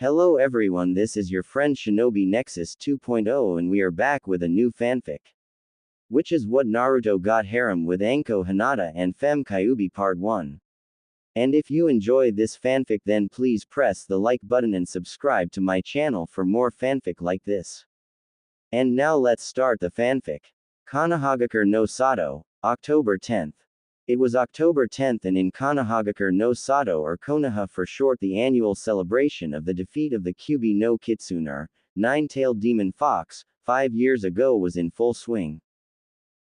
Hello everyone, this is your friend Shinobi Nexus 2.0 and we are back with a new fanfic. Which is what Naruto got Harem with Anko Hinata and Fem Kyuubi Part 1. And if you enjoy this fanfic then please press the like button and subscribe to my channel for more fanfic like this. And now let's start the fanfic. Konohagakure no Sato, October 10th. It was October 10th and in Konohagakure no Sato or Konoha for short the annual celebration of the defeat of the Kyuubi no Kitsune or nine-tailed demon fox, 5 years ago was in full swing.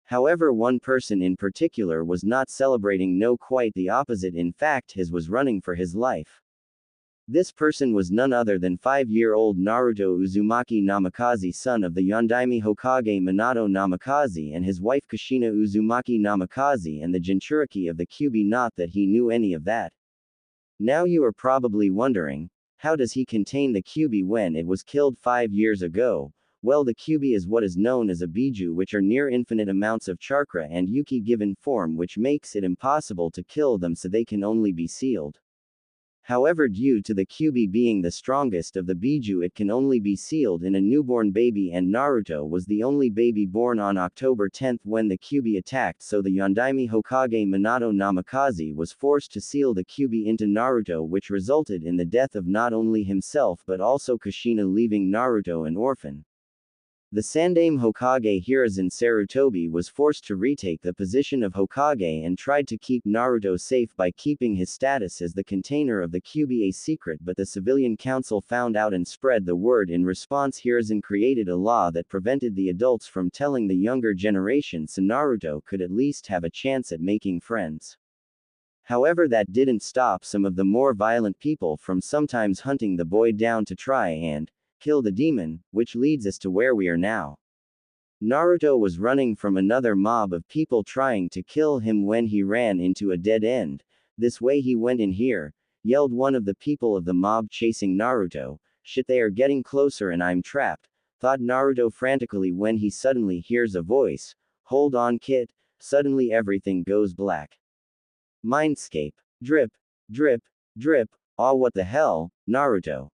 However, one person in particular was not celebrating, no, quite the opposite, in fact his was running for his life. This person was none other than 5-year-old Naruto Uzumaki Namikaze, son of the Yondaime Hokage Minato Namikaze and his wife Kushina Uzumaki Namikaze and the Jinchuriki of the Kyuubi. Not that he knew any of that. Now you are probably wondering, how does he contain the Kyuubi when it was killed 5 years ago? Well, the Kyuubi is what is known as a biju, which are near infinite amounts of chakra and yuki given form, which makes it impossible to kill them, so they can only be sealed. However, due to the Kyuubi being the strongest of the biju, it can only be sealed in a newborn baby, and Naruto was the only baby born on October 10th when the Kyuubi attacked, so the Yondaime Hokage Minato Namikaze was forced to seal the Kyuubi into Naruto, which resulted in the death of not only himself but also Kushina, leaving Naruto an orphan. The Sandaime Hokage Hiruzen Sarutobi was forced to retake the position of Hokage and tried to keep Naruto safe by keeping his status as the container of the Kyuubi a secret, but the civilian council found out and spread the word. In response, Hiruzen created a law that prevented the adults from telling the younger generation, so Naruto could at least have a chance at making friends. However, that didn't stop some of the more violent people from sometimes hunting the boy down to try and kill the demon, which leads us to where we are now. Naruto was running from another mob of people trying to kill him when he ran into a dead end. "This way he went in here," yelled one of the people of the mob chasing Naruto. "Shit, they are getting closer and I'm trapped," thought Naruto frantically when he suddenly hears a voice. "Hold on, kid." Suddenly everything goes black. Mindscape. Drip. Drip. Drip. Ah, what the hell? Naruto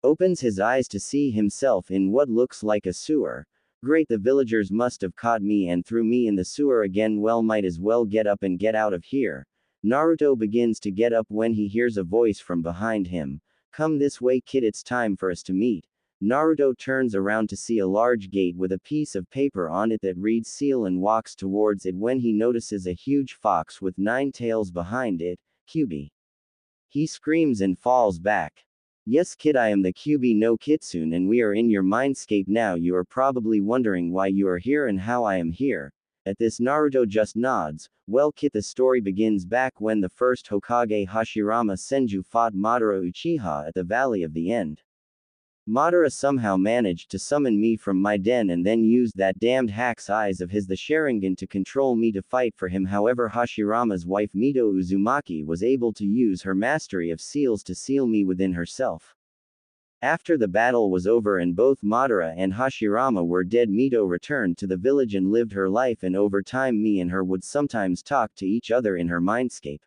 opens his eyes to see himself in what looks like a sewer. Great, the villagers must have caught me and threw me in the sewer again. Well, might as well get up and get out of here. Naruto begins to get up when he hears a voice from behind him. "Come this way, kid, it's time for us to meet." Naruto turns around to see a large gate with a piece of paper on it that reads seal and walks towards it when he notices a huge fox with 9 tails behind it, Kyuubi. He screams and falls back. "Yes, kid, I am the Kyuubi no Kitsune and we are in your mindscape now. You are probably wondering why you are here and how I am here." At this, Naruto just nods. "Well, kid, the story begins back when the first Hokage Hashirama Senju fought Madara Uchiha at the Valley of the End. Madara somehow managed to summon me from my den and then used that damned hack's eyes of his, the Sharingan, to control me to fight for him. However, Hashirama's wife Mito Uzumaki was able to use her mastery of seals to seal me within herself. After the battle was over and both Madara and Hashirama were dead, Mito returned to the village and lived her life, and over time me and her would sometimes talk to each other in her mindscape.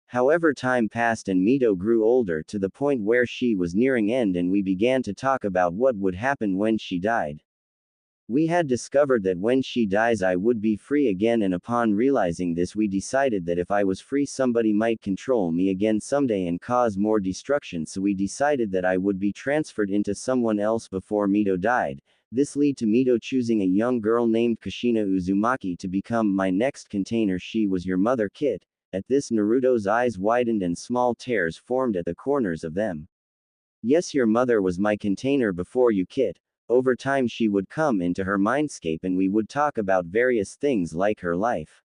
However, time passed and Mito grew older to the point where she was nearing end, and we began to talk about what would happen when she died. We had discovered that when she dies I would be free again, and upon realizing this we decided that if I was free somebody might control me again someday and cause more destruction, so we decided that I would be transferred into someone else before Mito died. This led to Mito choosing a young girl named Kushina Uzumaki to become my next container. She was your mother, kid." At this, Naruto's eyes widened and small tears formed at the corners of them. "Yes, your mother was my container before you, kid. Over time she would come into her mindscape and we would talk about various things like her life,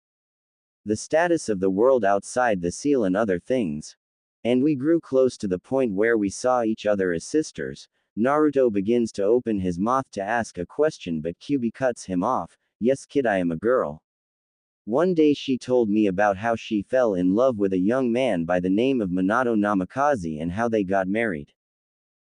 the status of the world outside the seal and other things. And we grew close to the point where we saw each other as sisters." Naruto begins to open his mouth to ask a question, but Kyuubi cuts him off. "Yes, kid, I am a girl. One day she told me about how she fell in love with a young man by the name of Minato Namikaze and how they got married.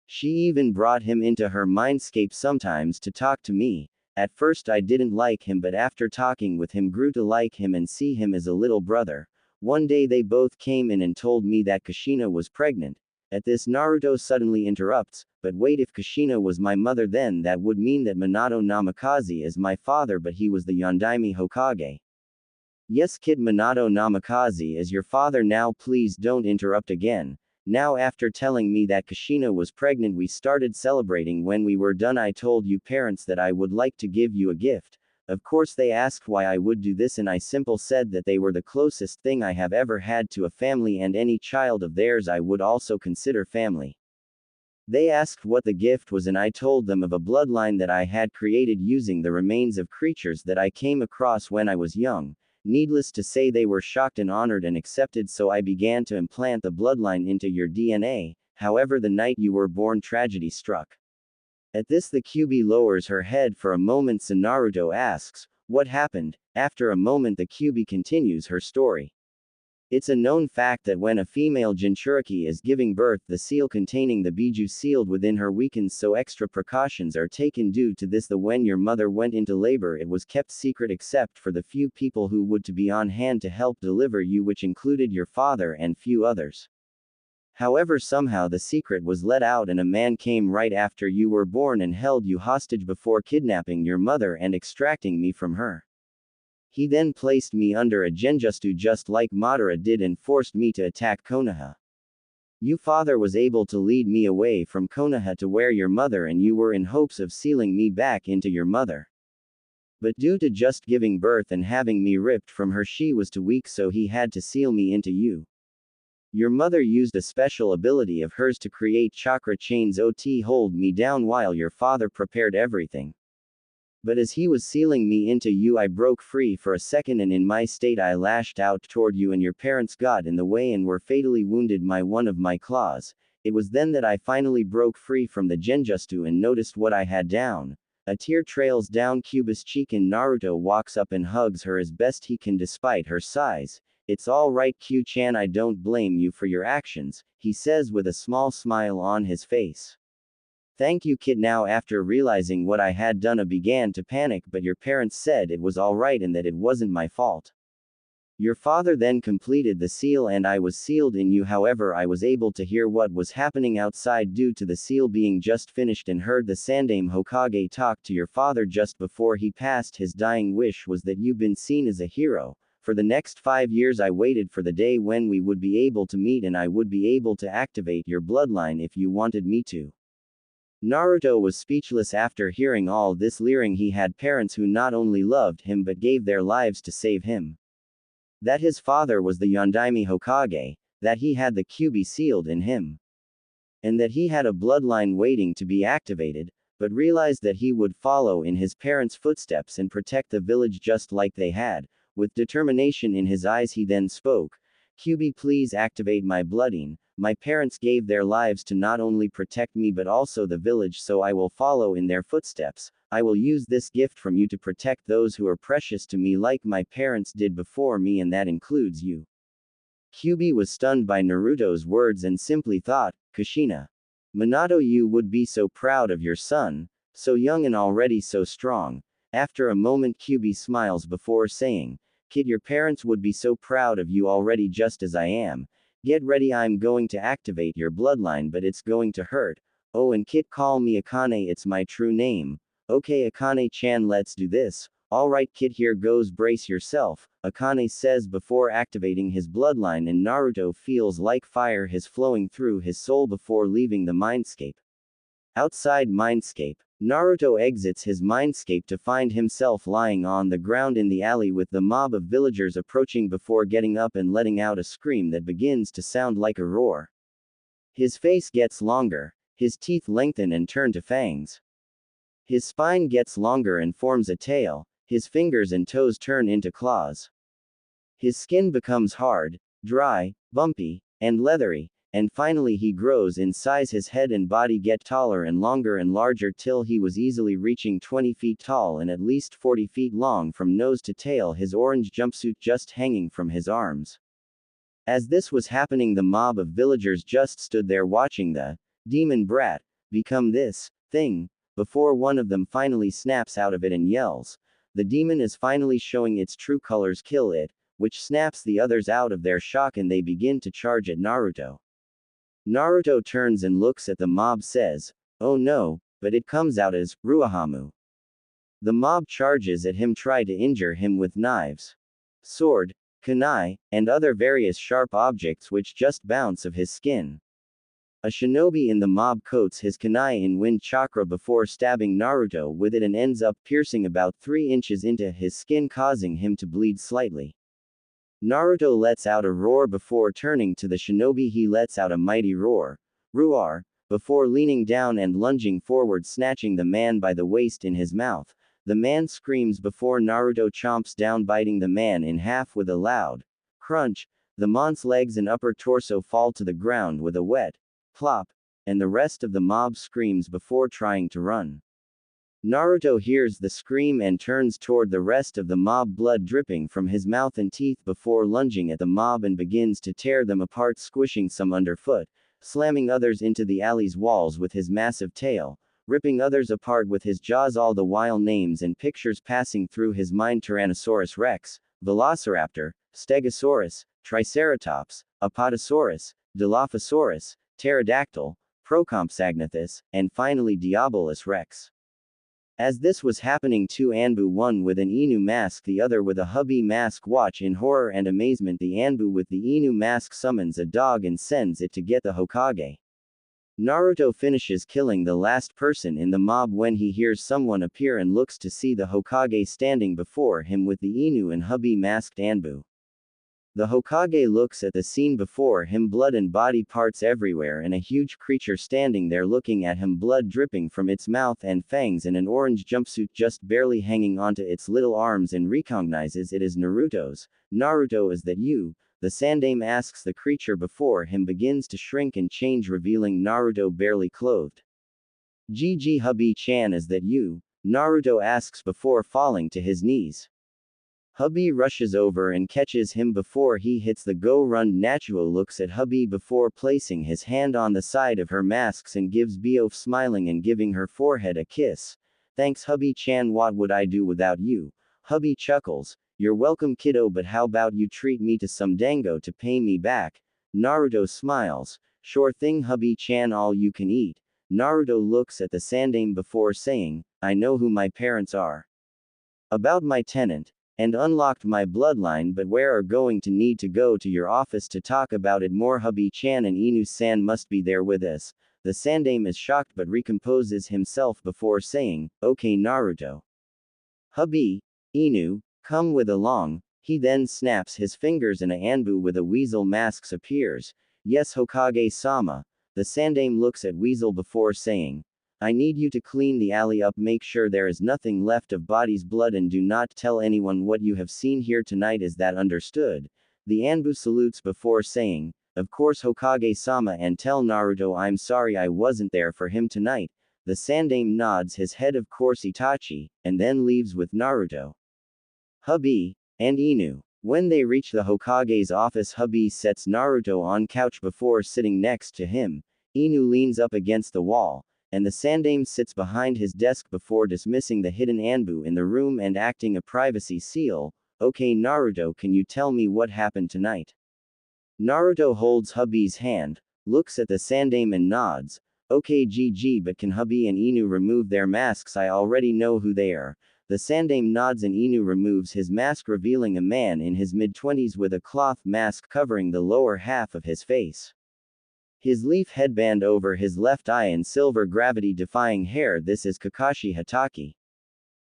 She even brought him into her mindscape sometimes to talk to me. At first I didn't like him, but after talking with him grew to like him and see him as a little brother. One day they both came in and told me that Kushina was pregnant. At this, Naruto suddenly interrupts, but wait, if Kushina was my mother, then that would mean that Minato Namikaze is my father, but he was the Yondaime Hokage. Yes, kid, Minato Namikaze is your father. Now please don't interrupt again. Now after telling me that Kushina was pregnant, we started celebrating. When we were done, I told you parents that I would like to give you a gift. Of course they asked why I would do this, and I simple said that they were the closest thing I have ever had to a family, and any child of theirs I would also consider family. They asked what the gift was, and I told them of a bloodline that I had created using the remains of creatures that I came across when I was young. Needless to say, they were shocked and honored and accepted, so I began to implant the bloodline into your DNA. However, the night you were born, tragedy struck. At this, the Kyuubi lowers her head for a moment, so Naruto asks, what happened? After a moment, the Kyuubi continues her story. It's a known fact that when a female Jinchuriki is giving birth, the seal containing the biju sealed within her weakens, so extra precautions are taken due to this. When your mother went into labor, it was kept secret except for the few people who would to be on hand to help deliver you, which included your father and few others. However, somehow the secret was let out, and a man came right after you were born and held you hostage before kidnapping your mother and extracting me from her. He then placed me under a genjutsu just like Madara did and forced me to attack Konoha. Your father was able to lead me away from Konoha to where your mother, and you were in hopes of sealing me back into your mother. But due to just giving birth and having me ripped from her, she was too weak, so he had to seal me into you. Your mother used a special ability of hers to create chakra chains to hold me down while your father prepared everything. But as he was sealing me into you, I broke free for a second, and in my state I lashed out toward you, and your parents got in the way and were fatally wounded by one of my claws. It was then that I finally broke free from the genjutsu and noticed what I had down. A tear trails down Kyuubi's cheek, and Naruto walks up and hugs her as best he can despite her size. It's all right, Q-chan, I don't blame you for your actions, he says with a small smile on his face. Thank you, kid. Now after realizing what I had done, I began to panic, but your parents said it was alright and that it wasn't my fault. Your father then completed the seal and I was sealed in you. However, I was able to hear what was happening outside due to the seal being just finished, and heard the Sandaime Hokage talk to your father just before he passed. His dying wish was that you've been seen as a hero. For the next 5 years I waited for the day when we would be able to meet and I would be able to activate your bloodline if you wanted me to. Naruto was speechless after hearing all this, leering he had parents who not only loved him but gave their lives to save him. That his father was the Yondaime Hokage, that he had the Kyuubi sealed in him, and that he had a bloodline waiting to be activated, but realized that he would follow in his parents' footsteps and protect the village just like they had. With determination in his eyes, he then spoke, Kyuubi, please activate my bloodline. My parents gave their lives to not only protect me but also the village, so I will follow in their footsteps. I will use this gift from you to protect those who are precious to me like my parents did before me, and that includes you. Kyuubi was stunned by Naruto's words and simply thought, Kushina. Minato, you would be so proud of your son, so young and already so strong. After a moment, Kyuubi smiles before saying, kid, your parents would be so proud of you already, just as I am. Get ready, I'm going to activate your bloodline, but it's going to hurt. Oh, and kid, call me Akane, it's my true name. Okay, Akane-chan, let's do this. Alright kid, here goes, brace yourself, Akane says before activating his bloodline, and Naruto feels like fire is flowing through his soul before leaving the mindscape. Outside mindscape, Naruto exits his mindscape to find himself lying on the ground in the alley with the mob of villagers approaching before getting up and letting out a scream that begins to sound like a roar. His face gets longer, his teeth lengthen and turn to fangs. His spine gets longer and forms a tail, his fingers and toes turn into claws. His skin becomes hard, dry, bumpy, and leathery, and finally he grows in size. His head and body get taller and larger till he was easily reaching 20 feet tall and at least 40 feet long from nose to tail, his orange jumpsuit just hanging from his arms. As this was happening, the mob of villagers just stood there watching the demon brat become this thing, before one of them finally snaps out of it and yells, the demon is finally showing its true colors, kill it, which snaps the others out of their shock and they begin to charge at Naruto. Naruto turns and looks at the mob says, "Oh no," but it comes out as Ruahamu. The mob charges at him, try to injure him with knives, sword, kunai, and other various sharp objects which just bounce of his skin. A shinobi in the mob coats his kunai in wind chakra before stabbing Naruto with it and ends up piercing about 3 inches into his skin, causing him to bleed slightly. Naruto lets out a roar before turning to the shinobi. He lets out a mighty roar, ruar, before leaning down and lunging forward, snatching the man by the waist in his mouth. The man screams before Naruto chomps down, biting the man in half with a loud crunch. The mon's legs and upper torso fall to the ground with a wet plop, and the rest of the mob screams before trying to run. Naruto hears the scream and turns toward the rest of the mob, blood dripping from his mouth and teeth, before lunging at the mob and begins to tear them apart, squishing some underfoot, slamming others into the alley's walls with his massive tail, ripping others apart with his jaws, all the while names and pictures passing through his mind: Tyrannosaurus Rex, Velociraptor, Stegosaurus, Triceratops, Apatosaurus, Dilophosaurus, Pterodactyl, Procompsognathus, and finally Diabolus Rex. As this was happening, two Anbu, one with an Inu mask, the other with a hubby mask, watch in horror and amazement. The Anbu with the Inu mask summons a dog and sends it to get the Hokage. Naruto finishes killing the last person in the mob when he hears someone appear and looks to see the Hokage standing before him with the Inu and hubby masked Anbu. The Hokage looks at the scene before him, blood and body parts everywhere, and a huge creature standing there looking at him, blood dripping from its mouth and fangs, and an orange jumpsuit just barely hanging onto its little arms, and recognizes it as Naruto's. "Naruto, is that you?" the Sandaime asks. The creature before him begins to shrink and change, revealing Naruto barely clothed. "GG hubby-chan, is that you?" Naruto asks before falling to his knees. Hubby rushes over and catches him before he hits the go-run. Naruto looks at hubby before placing his hand on the side of her masks and gives Biof, smiling and giving her forehead a kiss. "Thanks hubby-chan, what would I do without you?" Hubby chuckles. "You're welcome kiddo, but how about you treat me to some dango to pay me back?" Naruto smiles. "Sure thing hubby-chan, all you can eat." Naruto looks at the Sandaime before saying, "I know who my parents are. About my tenant. And unlocked my bloodline, but we're going to need to go to your office to talk about it more. Hubby-chan and Inu-san must be there with us." The Sandaime is shocked but recomposes himself before saying, "Okay Naruto. Hubby, Inu, come with along." He then snaps his fingers and a Anbu with a weasel mask appears. "Yes Hokage-sama." The Sandaime looks at Weasel before saying, "I need you to clean the alley up, make sure there is nothing left of body's blood, and do not tell anyone what you have seen here tonight. Is that understood?" The Anbu salutes before saying, "Of course Hokage-sama, and tell Naruto I'm sorry I wasn't there for him tonight." The Sandaime nods his head, "Of course Itachi," and then leaves with Naruto, hubby, and Inu. When they reach the Hokage's office, hubby sets Naruto on couch before sitting next to him. Inu leans up against the wall, and the Sandaime sits behind his desk before dismissing the hidden Anbu in the room and acting a privacy seal. "Okay Naruto, can you tell me what happened tonight?" Naruto holds hubby's hand, looks at the Sandaime and nods. "Okay GG, but can hubby and Inu remove their masks? I already know who they are." The Sandaime nods and Inu removes his mask, revealing a man in his mid-20s with a cloth mask covering the lower half of his face. His leaf headband over his left eye and silver gravity-defying hair. This is Kakashi Hatake.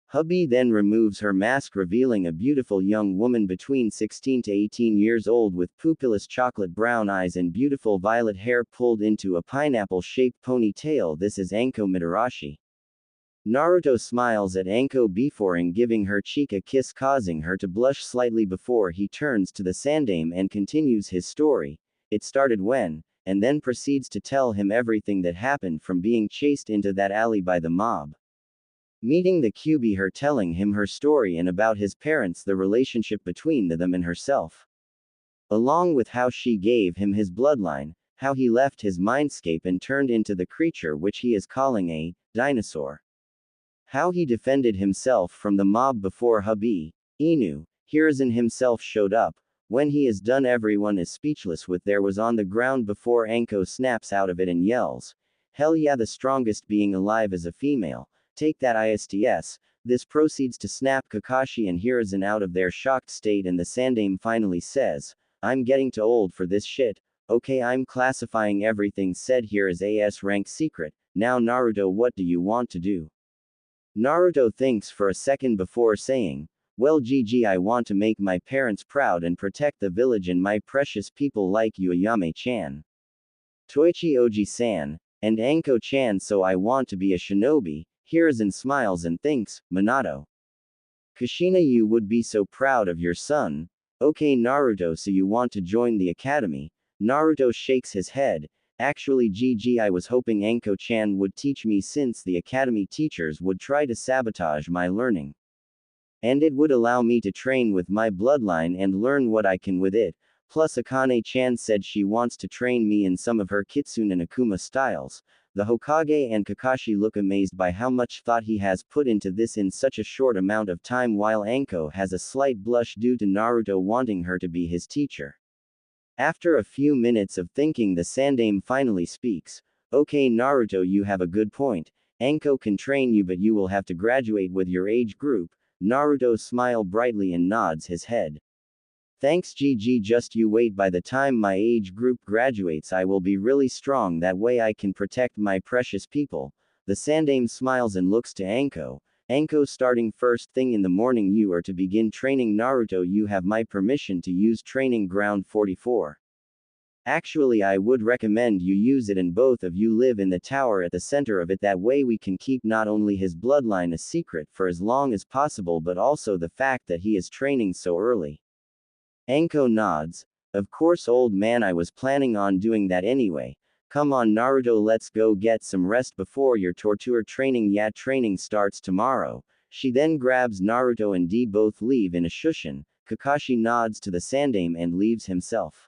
Hubby then removes her mask, revealing a beautiful young woman between 16 to 18 years old with pupilless chocolate brown eyes and beautiful violet hair pulled into a pineapple-shaped ponytail. This is Anko Mitarashi. Naruto smiles at Anko before giving her cheek a kiss, causing her to blush slightly before he turns to the Sandaime and continues his story. "It started when," and then proceeds to tell him everything that happened from being chased into that alley by the mob, meeting the Kyuubi, her telling him her story and about his parents, the relationship between them and herself, along with how she gave him his bloodline, how he left his mindscape and turned into the creature which he is calling a dinosaur, how he defended himself from the mob before hubby, Inu, Hiruzen himself showed up, When he is done, everyone is speechless with there was on the ground before Anko snaps out of it and yells, "Hell yeah, the strongest being alive is a female. Take that ISTS." This proceeds to snap Kakashi and Hiruzen out of their shocked state, and the Sandame finally says, "I'm getting too old for this shit. Okay, I'm classifying everything said here as AS rank secret. Now Naruto, what do you want to do?" Naruto thinks for a second before saying, "Well GG, I want to make my parents proud and protect the village and my precious people like you, Ayame-chan, Toichi Oji-san, and Anko-chan, so I want to be a shinobi." Hiruzen smiles and thinks, "Minato, Kushina, you would be so proud of your son." "Okay Naruto, so you want to join the academy?" Naruto shakes his head. "Actually GG, I was hoping Anko-chan would teach me, since the academy teachers would try to sabotage my learning. And it would allow me to train with my bloodline and learn what I can with it. Plus Akane-chan said she wants to train me in some of her Kitsune and Akuma styles." The Hokage and Kakashi look amazed by how much thought he has put into this in such a short amount of time, while Anko has a slight blush due to Naruto wanting her to be his teacher. After a few minutes of thinking, the Sandame finally speaks. "Okay Naruto, you have a good point. Anko can train you, but you will have to graduate with your age group." Naruto smiles brightly and nods his head. "Thanks GG, just you wait, by the time my age group graduates I will be really strong, that way I can protect my precious people." The Sandame smiles and looks to Anko. "Anko, starting first thing in the morning you are to begin training Naruto. You have my permission to use training ground 44. Actually I would recommend you use it and both of you live in the tower at the center of it, that way we can keep not only his bloodline a secret for as long as possible, but also the fact that he is training so early." Anko nods. "Of course old man, I was planning on doing that anyway. Come on Naruto, let's go get some rest before your torture training." "Yeah, training starts tomorrow." She then grabs Naruto and D both leave in a shushin. Kakashi nods to the Sandame and leaves himself.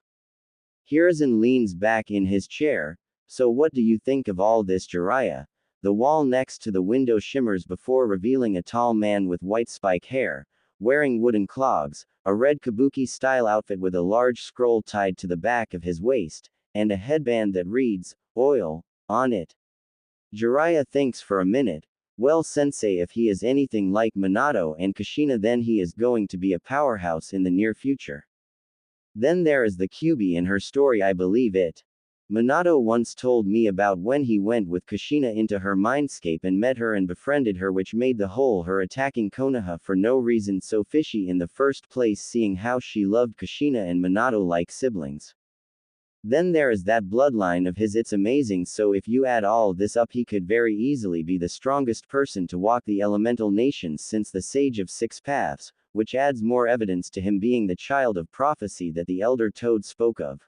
Hiruzen leans back in his chair. "So what do you think of all this, Jiraiya?" The wall next to the window shimmers before revealing a tall man with white spike hair, wearing wooden clogs, a red kabuki-style outfit with a large scroll tied to the back of his waist, and a headband that reads, "Oil," on it. Jiraiya thinks for a minute. "Well sensei, if he is anything like Minato and Kushina, then he is going to be a powerhouse in the near future. Then there is the Kyuubi and her story, I believe it. Minato once told me about when he went with Kushina into her mindscape and met her and befriended her, which made the whole her attacking Konoha for no reason so fishy in the first place, seeing how she loved Kushina and Minato like siblings. Then there is that bloodline of his, it's amazing. So if you add all this up, he could very easily be the strongest person to walk the elemental nations since the Sage of Six Paths, which adds more evidence to him being the child of prophecy that the Elder Toad spoke of."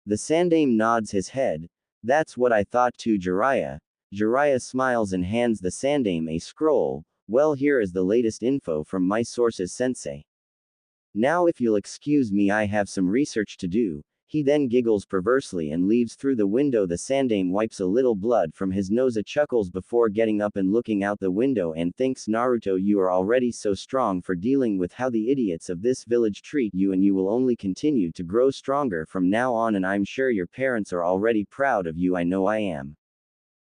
The Sandame nods his head. "That's what I thought too, Jiraiya." Jiraiya smiles and hands the Sandame a scroll. "Well, here is the latest info from my sources, sensei. Now if you'll excuse me, I have some research to do." He then giggles perversely and leaves through the window. The Sandame wipes a little blood from his nose, chuckles before getting up and looking out the window, and thinks, "Naruto, you are already so strong for dealing with how the idiots of this village treat you, and you will only continue to grow stronger from now on, and I'm sure your parents are already proud of you. I know I am."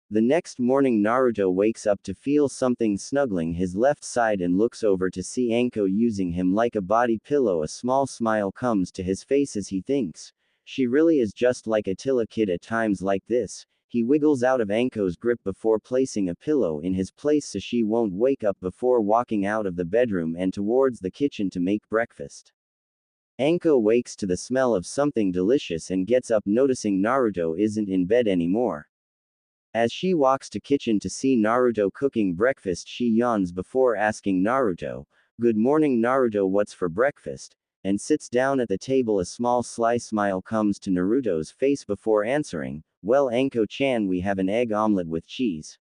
The next morning Naruto wakes up to feel something snuggling his left side and looks over to see Anko using him like a body pillow. A small smile comes to his face as he thinks, "She really is just like Attila kid at times like this." He wiggles out of Anko's grip before placing a pillow in his place so she won't wake up before walking out of the bedroom and towards the kitchen to make breakfast. Anko wakes to the smell of something delicious and gets up, noticing Naruto isn't in bed anymore. As she walks to kitchen to see Naruto cooking breakfast, she yawns before asking Naruto, "Good morning Naruto, what's for breakfast?" and sits down at the table. A small sly smile comes to Naruto's face before answering, "Well Anko-chan, we have an egg omelette with cheese,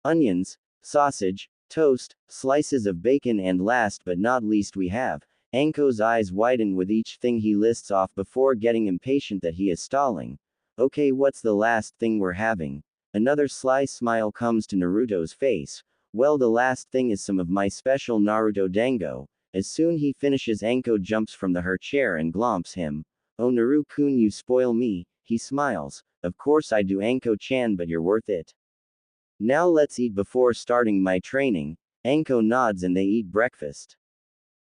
onions, sausage, toast, slices of bacon, and last but not least we have." Anko's eyes widen with each thing he lists off before getting impatient that he is stalling. "Okay, what's the last thing we're having?" Another sly smile comes to Naruto's face. "Well, the last thing is some of my special Naruto dango." As soon he finishes, Anko jumps from her chair and glomps him. "Oh Naru-kun, you spoil me," he smiles. "Of course I do, Anko-chan, but you're worth it. Now let's eat before starting my training." Anko nods and they eat breakfast.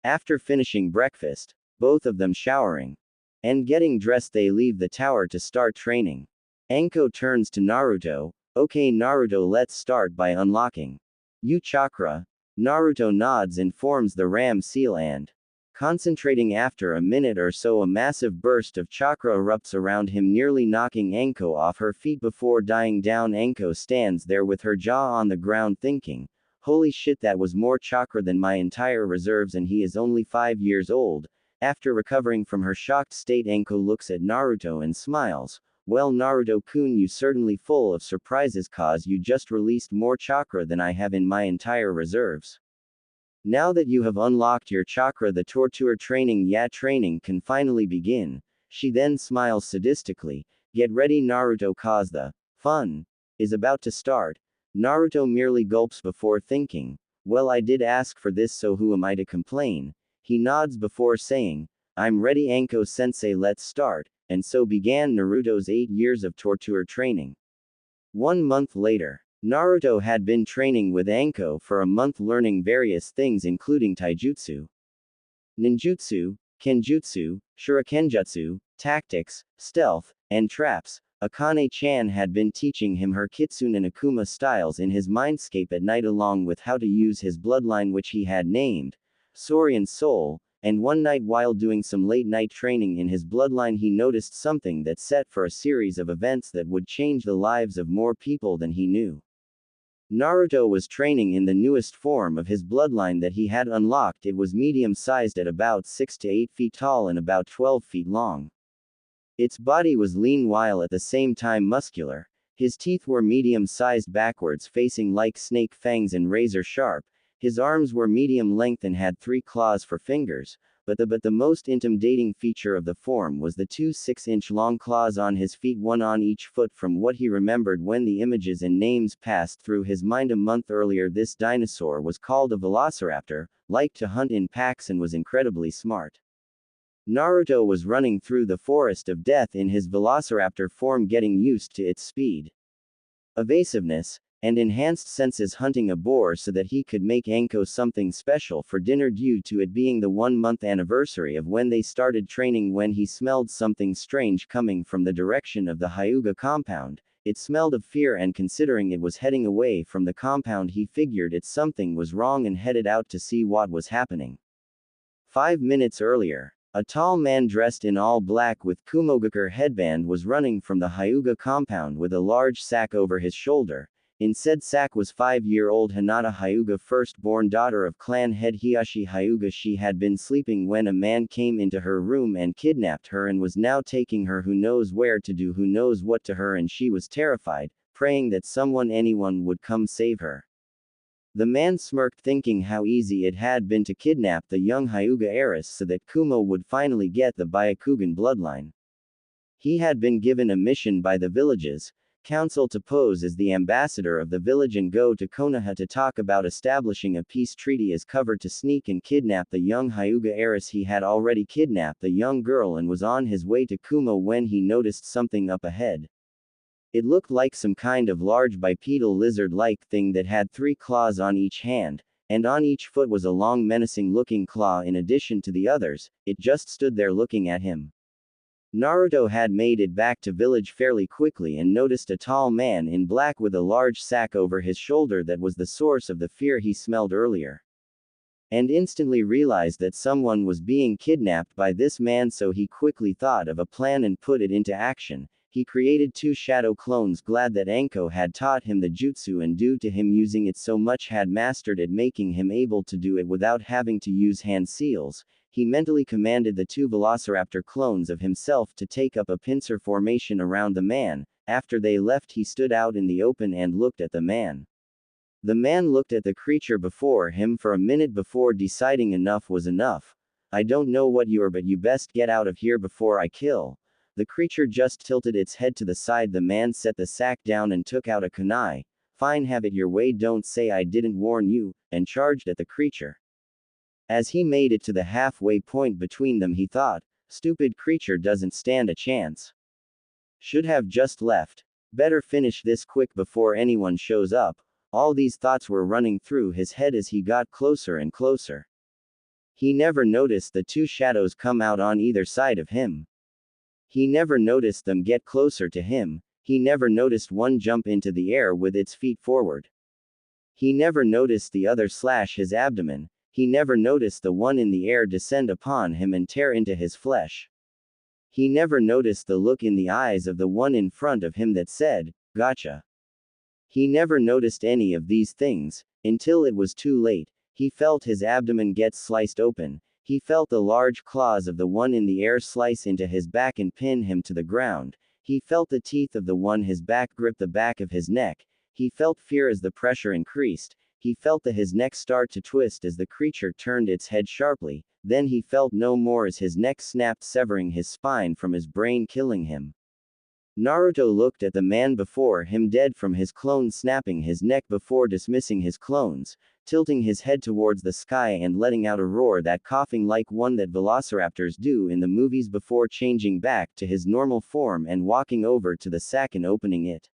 After finishing breakfast, both of them showering and getting dressed, they leave the tower to start training. Anko turns to Naruto. "Okay Naruto, let's start by unlocking you chakra." Naruto nods and forms the Ram seal and concentrating. After a minute or so, a massive burst of chakra erupts around him, nearly knocking Anko off her feet before dying down. Anko stands there with her jaw on the ground thinking, "Holy shit, that was more chakra than my entire reserves, and he is only 5 years old." After recovering from her shocked state, Anko looks at Naruto and smiles. "Well Naruto-kun, you certainly full of surprises, cause you just released more chakra than I have in my entire reserves. Now that you have unlocked your chakra, the torture training can finally begin." She then smiles sadistically. "Get ready Naruto, cause the fun is about to start." Naruto merely gulps before thinking, "Well, I did ask for this, so who am I to complain?" He nods before saying, "I'm ready Anko-sensei, let's start." And so began Naruto's 8 years of torture training. 1 month later, Naruto had been training with Anko for a month, learning various things including taijutsu, ninjutsu, kenjutsu, shurikenjutsu, tactics, stealth, and traps. Akane-chan had been teaching him her kitsune and akuma styles in his mindscape at night, along with how to use his bloodline, which he had named Saurian Soul. And one night, while doing some late-night training in his bloodline, he noticed something that set for a series of events that would change the lives of more people than he knew. Naruto was training in the newest form of his bloodline that he had unlocked. It was medium-sized, at about 6 to 8 feet tall and about 12 feet long. Its body was lean while at the same time muscular. His teeth were medium-sized, backwards facing like snake fangs and razor-sharp. His arms were medium length and had 3 claws for fingers, but the most intimidating feature of the form was the 2 6-inch long claws on his feet, one on each foot. From what he remembered when the images and names passed through his mind a month earlier, this dinosaur was called a velociraptor, liked to hunt in packs, and was incredibly smart. Naruto was running through the forest of death in his velociraptor form, getting used to its speed, evasiveness, and enhanced senses, hunting a boar so that he could make Anko something special for dinner due to it being the 1-month anniversary of when they started training. When he smelled something strange coming from the direction of the Hyuga compound, it smelled of fear, and considering it was heading away from the compound, he figured something was wrong and headed out to see what was happening. 5 minutes earlier, a tall man dressed in all black with Kumogakure headband was running from the Hyuga compound with a large sack over his shoulder. In said sack was 5-year-old Hinata Hyuga, firstborn daughter of clan head Hiyashi Hyuga. She had been sleeping when a man came into her room and kidnapped her, and was now taking her who knows where to do who knows what to her, and she was terrified, praying that anyone would come save her. The man smirked, thinking how easy it had been to kidnap the young Hyuga heiress so that Kumo would finally get the Byakugan bloodline. He had been given a mission by the village's council to pose as the ambassador of the village and go to Konoha to talk about establishing a peace treaty as cover to sneak and kidnap the young Hyuga heiress. He had already kidnapped the young girl and was on his way to Kumo when he noticed something up ahead. It looked like some kind of large bipedal lizard-like thing that had 3 claws on each hand, and on each foot was a long menacing-looking claw in addition to the others. It just stood there looking at him. Naruto had made it back to village fairly quickly and noticed a tall man in black with a large sack over his shoulder that was the source of the fear he smelled earlier. And instantly realized that someone was being kidnapped by this man, so he quickly thought of a plan and put it into action. He created 2 shadow clones, glad that Anko had taught him the jutsu, and due to him using it so much had mastered it, making him able to do it without having to use hand seals. He mentally commanded the 2 velociraptor clones of himself to take up a pincer formation around the man. After they left, he stood out in the open and looked at the man. The man looked at the creature before him for a minute before deciding enough was enough. "I don't know what you are, but you best get out of here before I kill." The creature just tilted its head to the side. The man set the sack down and took out a kunai. "Fine, have it your way, don't say I didn't warn you," and charged at the creature. As he made it to the halfway point between them, he thought, stupid creature doesn't stand a chance. Should have just left. Better finish this quick before anyone shows up. All these thoughts were running through his head as he got closer and closer. He never noticed the two shadows come out on either side of him. He never noticed them get closer to him. He never noticed one jump into the air with its feet forward. He never noticed the other slash his abdomen. He never noticed the one in the air descend upon him and tear into his flesh. He never noticed the look in the eyes of the one in front of him that said, "Gotcha." He never noticed any of these things, until it was too late. He felt his abdomen get sliced open. He felt the large claws of the one in the air slice into his back and pin him to the ground. He felt the teeth of the one his back grip the back of his neck. He felt fear as the pressure increased. He felt his neck start to twist as the creature turned its head sharply. Then he felt no more as his neck snapped, severing his spine from his brain, killing him. Naruto looked at the man before him, dead from his clone, snapping his neck before dismissing his clones, tilting his head towards the sky and letting out a roar, that coughing like one that velociraptors do in the movies, before changing back to his normal form and walking over to the sack and opening it.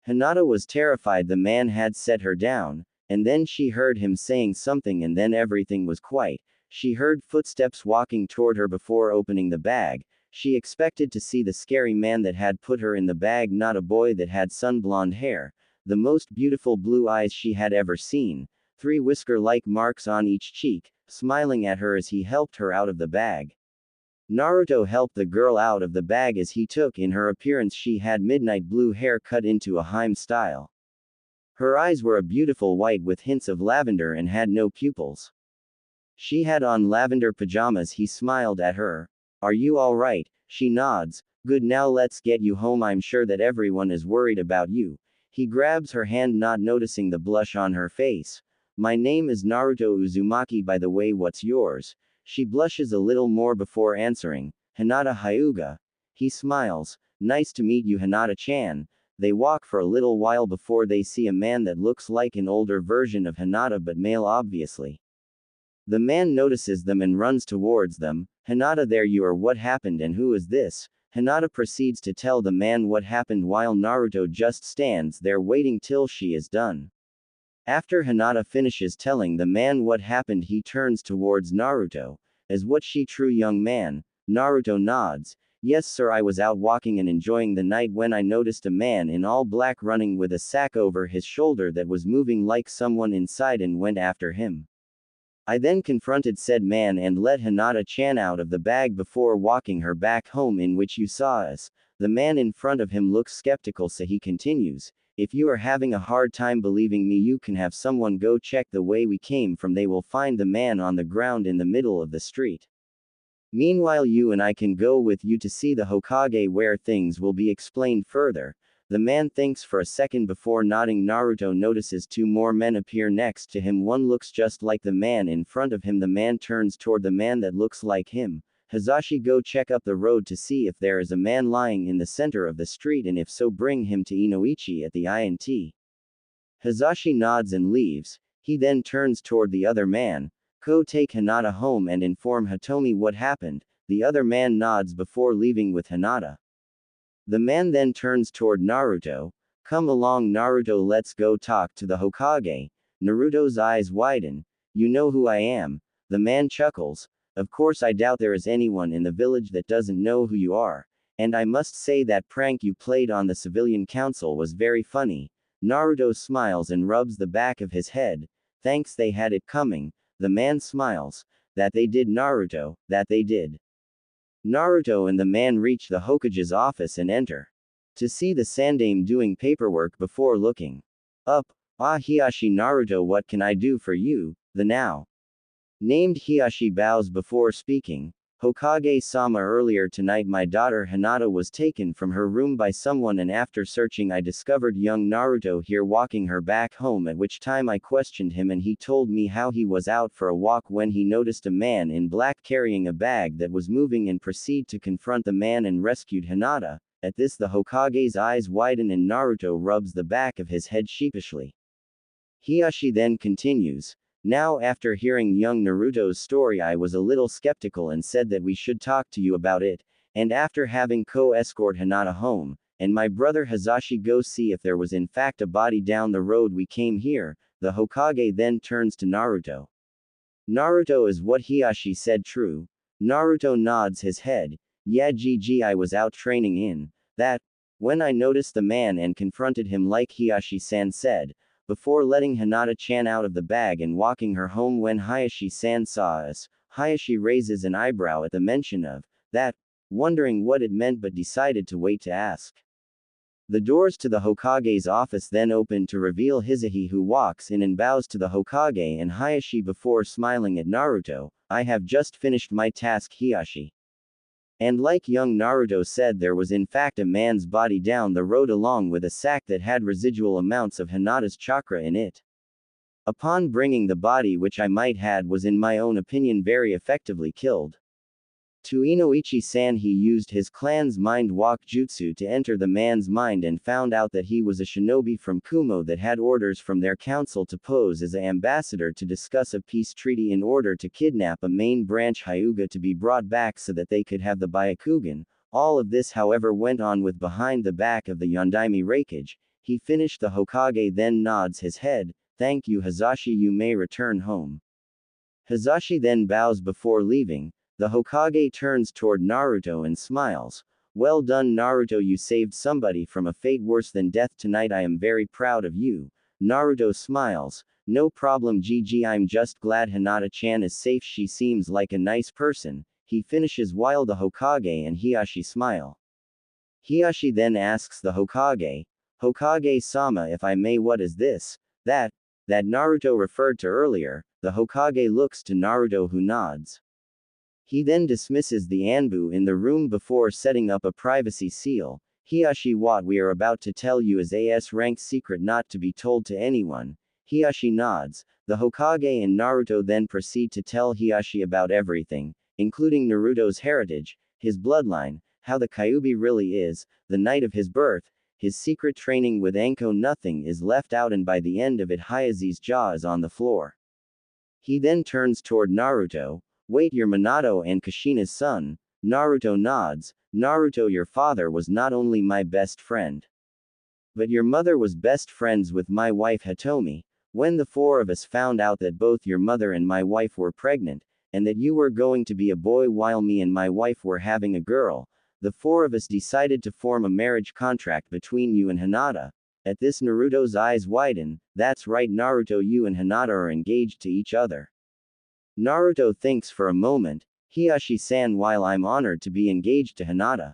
Hinata was terrified. The man had set her down, and then she heard him saying something, and then everything was quiet. She heard footsteps walking toward her before opening the bag. She expected to see the scary man that had put her in the bag, not a boy that had sun-blonde hair, the most beautiful blue eyes she had ever seen, 3 whisker-like marks on each cheek, smiling at her as he helped her out of the bag. Naruto helped the girl out of the bag as he took in her appearance. She had midnight blue hair cut into a Harem style. Her eyes were a beautiful white with hints of lavender and had no pupils. She had on lavender pajamas. He smiled at her. "Are you all right?" She nods. "Good, now let's get you home. I'm sure that everyone is worried about you." He grabs her hand, not noticing the blush on her face. "My name is Naruto Uzumaki, by the way. What's yours?" She blushes a little more before answering, "Hinata Hyuga." He smiles. "Nice to meet you, Hinata-chan." They walk for a little while before they see a man that looks like an older version of Hinata, but male, obviously. The man notices them and runs towards them. "Hinata, there you are. What happened and who is this?" Hinata proceeds to tell the man what happened while Naruto just stands there waiting till she is done. After Hinata finishes telling the man what happened, he turns towards Naruto. "Is what she true, young man?" Naruto nods. "Yes sir, I was out walking and enjoying the night when I noticed a man in all black running with a sack over his shoulder that was moving like someone inside and went after him. I then confronted said man and let Hinata-chan out of the bag before walking her back home, in which you saw us." The man in front of him looks skeptical, so he continues, "If you are having a hard time believing me, you can have someone go check the way we came from. They will find the man on the ground in the middle of the street. Meanwhile, you and I can go with you to see the Hokage, where things will be explained further." The man thinks for a second before nodding. Naruto notices 2 more men appear next to him. One looks just like the man in front of him. The man turns toward the man that looks like him. "Hazashi, go check up the road to see if there is a man lying in the center of the street, and if so, bring him to Inoichi at the INT." Hazashi nods and leaves. He then turns toward the other man. "Go take Hinata home and inform Hitomi what happened." The other man nods before leaving with Hinata. The man then turns toward Naruto. "Come along, Naruto, let's go talk to the Hokage." Naruto's eyes widen. "You know who I am?" The man chuckles. "Of course, I doubt there is anyone in the village that doesn't know who you are. And I must say that prank you played on the civilian council was very funny." Naruto smiles and rubs the back of his head. "Thanks, they had it coming." The man smiles. "That they did, Naruto, that they did." Naruto and the man reach the Hokage's office and enter. To see the Sandaime doing paperwork before looking up. "Ah, Hiashi." "Naruto, what can I do for you?" The now named Hiashi bows before speaking. "Hokage-sama, earlier tonight my daughter Hinata was taken from her room by someone, and after searching I discovered young Naruto here walking her back home, at which time I questioned him and he told me how he was out for a walk when he noticed a man in black carrying a bag that was moving and proceeded to confront the man and rescued Hinata." At this the Hokage's eyes widen and Naruto rubs the back of his head sheepishly. Hiashi then continues, Now after hearing young Naruto's story I was a little skeptical and said that we should talk to you about it, and after having escort Hinata home, and my brother Hazashi go see if there was in fact a body down the road we came here, the Hokage then turns to Naruto. Naruto, is what Hiashi said true? Naruto nods his head. Yeah, GG, I was out training in that when I noticed the man and confronted him like Hiashi-san said, before letting Hinata-chan out of the bag and walking her home. When Hayashi-san saw us, Hayashi raises an eyebrow at the mention of that, wondering what it meant but decided to wait to ask. The doors to the Hokage's office then open to reveal Hizahi, who walks in and bows to the Hokage and Hayashi before smiling at Naruto. I have just finished my task, Hiashi. And like young Naruto said, there was in fact a man's body down the road along with a sack that had residual amounts of Hinata's chakra in it. Upon bringing the body, which I might had was in my own opinion very effectively killed. To Inoichi-san, he used his clan's mind walk jutsu to enter the man's mind and found out that he was a shinobi from Kumo that had orders from their council to pose as an ambassador to discuss a peace treaty in order to kidnap a main branch Hyuga to be brought back so that they could have the Byakugan. All of this however went on with behind the back of the Yondaime Raikage. He finished. The Hokage then nods his head. Thank you, Hazashi, you may return home. Hazashi then bows before leaving. The Hokage turns toward Naruto and smiles. Well done, Naruto, you saved somebody from a fate worse than death tonight. I am very proud of you. Naruto smiles. No problem, GG, I'm just glad Hinata-chan is safe, she seems like a nice person. He finishes while the Hokage and Hiashi smile. Hiashi then asks the Hokage, Hokage-sama, if I may, what is this? That Naruto referred to earlier. The Hokage looks to Naruto, who nods. He then dismisses the Anbu in the room before setting up a privacy seal. Hiashi, what we are about to tell you is a S-rank secret not to be told to anyone. Hiashi nods. The Hokage and Naruto then proceed to tell Hiashi about everything, including Naruto's heritage, his bloodline, how the Kyuubi really is, the night of his birth, his secret training with Anko. Nothing is left out, and by the end of it Hayazi's jaw is on the floor. He then turns toward Naruto. Wait, you're Minato and Kushina's son? Naruto nods. Naruto, your father was not only my best friend, but your mother was best friends with my wife Hitomi. When the four of us found out that both your mother and my wife were pregnant, and that you were going to be a boy while me and my wife were having a girl, the four of us decided to form a marriage contract between you and Hinata. At this, Naruto's eyes widen. That's right, Naruto, you and Hinata are engaged to each other. Naruto thinks for a moment. Hiashi-san, while I'm honored to be engaged to Hinata,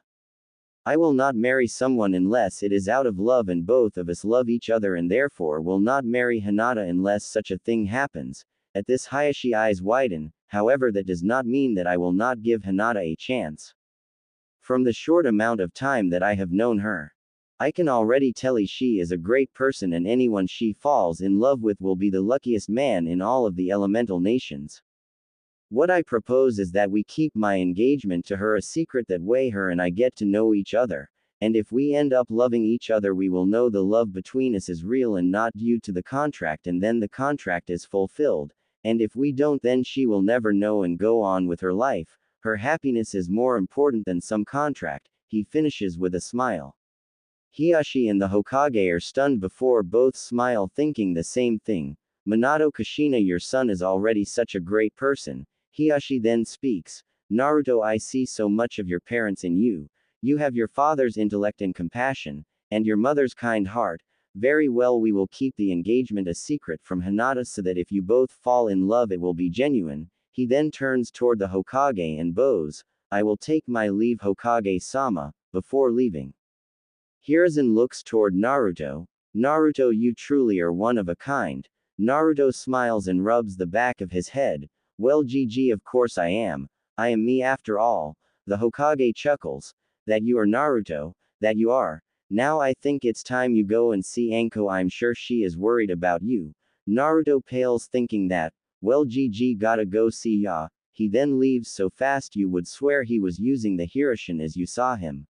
I will not marry someone unless it is out of love, and both of us love each other and therefore will not marry Hinata unless such a thing happens. At this, Hayashi eyes widen. However, that does not mean that I will not give Hinata a chance. From the short amount of time that I have known her, I can already tell she is a great person, and anyone she falls in love with will be the luckiest man in all of the elemental nations. What I propose is that we keep my engagement to her a secret, that way her and I get to know each other, and if we end up loving each other we will know the love between us is real and not due to the contract, and then the contract is fulfilled, and if we don't then she will never know and go on with her life. Her happiness is more important than some contract. He finishes with a smile. Hiashi and the Hokage are stunned before both smile, thinking the same thing. Minato, Kushina, your son is already such a great person. Hiashi then speaks. Naruto, I see so much of your parents in you. You have your father's intellect and compassion, and your mother's kind heart. Very well, we will keep the engagement a secret from Hinata so that if you both fall in love it will be genuine. He then turns toward the Hokage and bows. I will take my leave, Hokage-sama. Before leaving, Hiruzen looks toward Naruto. Naruto, you truly are one of a kind. Naruto smiles and rubs the back of his head. Well, GG, of course I am. I am me after all. The Hokage chuckles. That you are Naruto, that you are. Now I think it's time you go and see Anko, I'm sure she is worried about you. Naruto pales, thinking that, well, GG, gotta go see ya. He then leaves so fast you would swear he was using the Hiroshin as you saw him.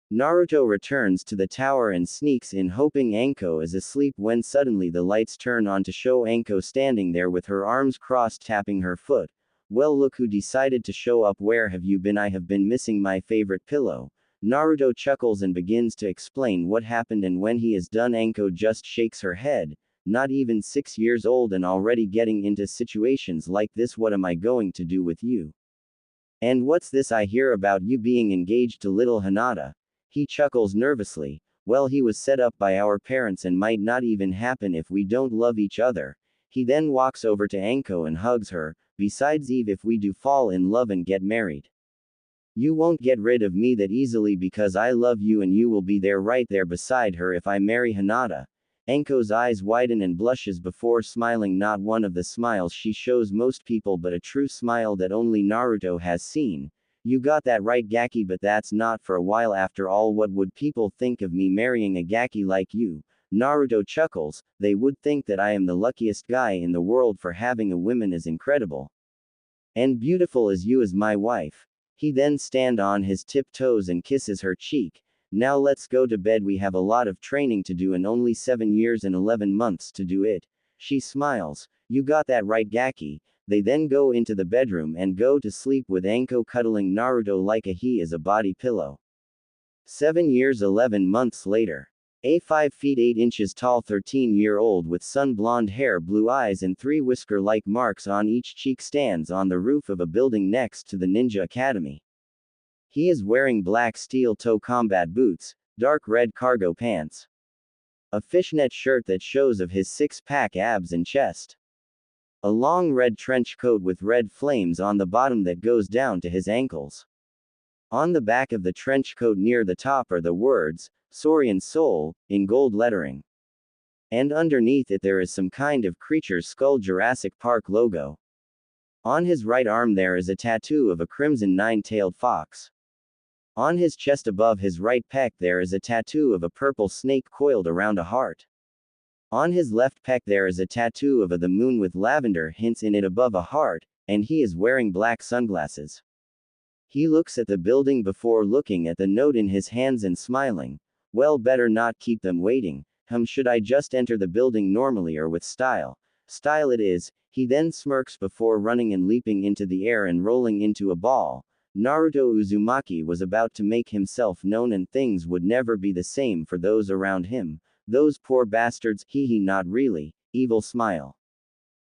Naruto returns to the tower and sneaks in hoping Anko is asleep when suddenly the lights turn on to show Anko standing there with her arms crossed tapping her foot. Well, look who decided to show up. Where have you been? I have been missing my favorite pillow. Naruto chuckles and begins to explain what happened, and when he is done Anko just shakes her head. Not even 6 years old and already getting into situations like this. What am I going to do with you? And what's this I hear about you being engaged to little Hinata? He chuckles nervously. Well, he was set up by our parents and might not even happen if we don't love each other. He then walks over to Anko and hugs her. Besides, Eve, if we do fall in love and get married, you won't get rid of me that easily because I love you and you will be there right there beside her if I marry Hinata. Anko's eyes widen and blushes before smiling, not one of the smiles she shows most people but a true smile that only Naruto has seen. You got that right, Gaki, but that's not for a while. After all, what would people think of me marrying a Gaki like you? Naruto chuckles. They would think that I am the luckiest guy in the world for having a woman as incredible and beautiful as you as my wife. He then stands on his tiptoes and kisses her cheek. Now let's go to bed. We have a lot of training to do and only 7 years and 11 months to do it. She smiles. You got that right, Gaki. They then go into the bedroom and go to sleep with Anko cuddling Naruto like he is a body pillow. 7 years 11 months later. A 5 feet 8 inches tall 13-year-old with sun-blonde hair, blue eyes and 3 whisker-like marks on each cheek stands on the roof of a building next to the Ninja Academy. He is wearing black steel-toe combat boots, dark red cargo pants, a fishnet shirt that shows of his six-pack abs and chest, a long red trench coat with red flames on the bottom that goes down to his ankles. On the back of the trench coat near the top are the words, Saurian Soul, in gold lettering. And underneath it there is some kind of creature's skull, Jurassic Park logo. On his right arm there is a tattoo of a crimson nine-tailed fox. On his chest above his right pec there is a tattoo of a purple snake coiled around a heart. On his left pec there is a tattoo of the moon with lavender hints in it above a heart, and he is wearing black sunglasses. He looks at the building before looking at the note in his hands and smiling. Well, better not keep them waiting. Should I just enter the building normally or with style? Style it is. He then smirks before running and leaping into the air and rolling into a ball. Naruto Uzumaki was about to make himself known and things would never be the same for those around him. Those poor bastards, hee not really, evil smile.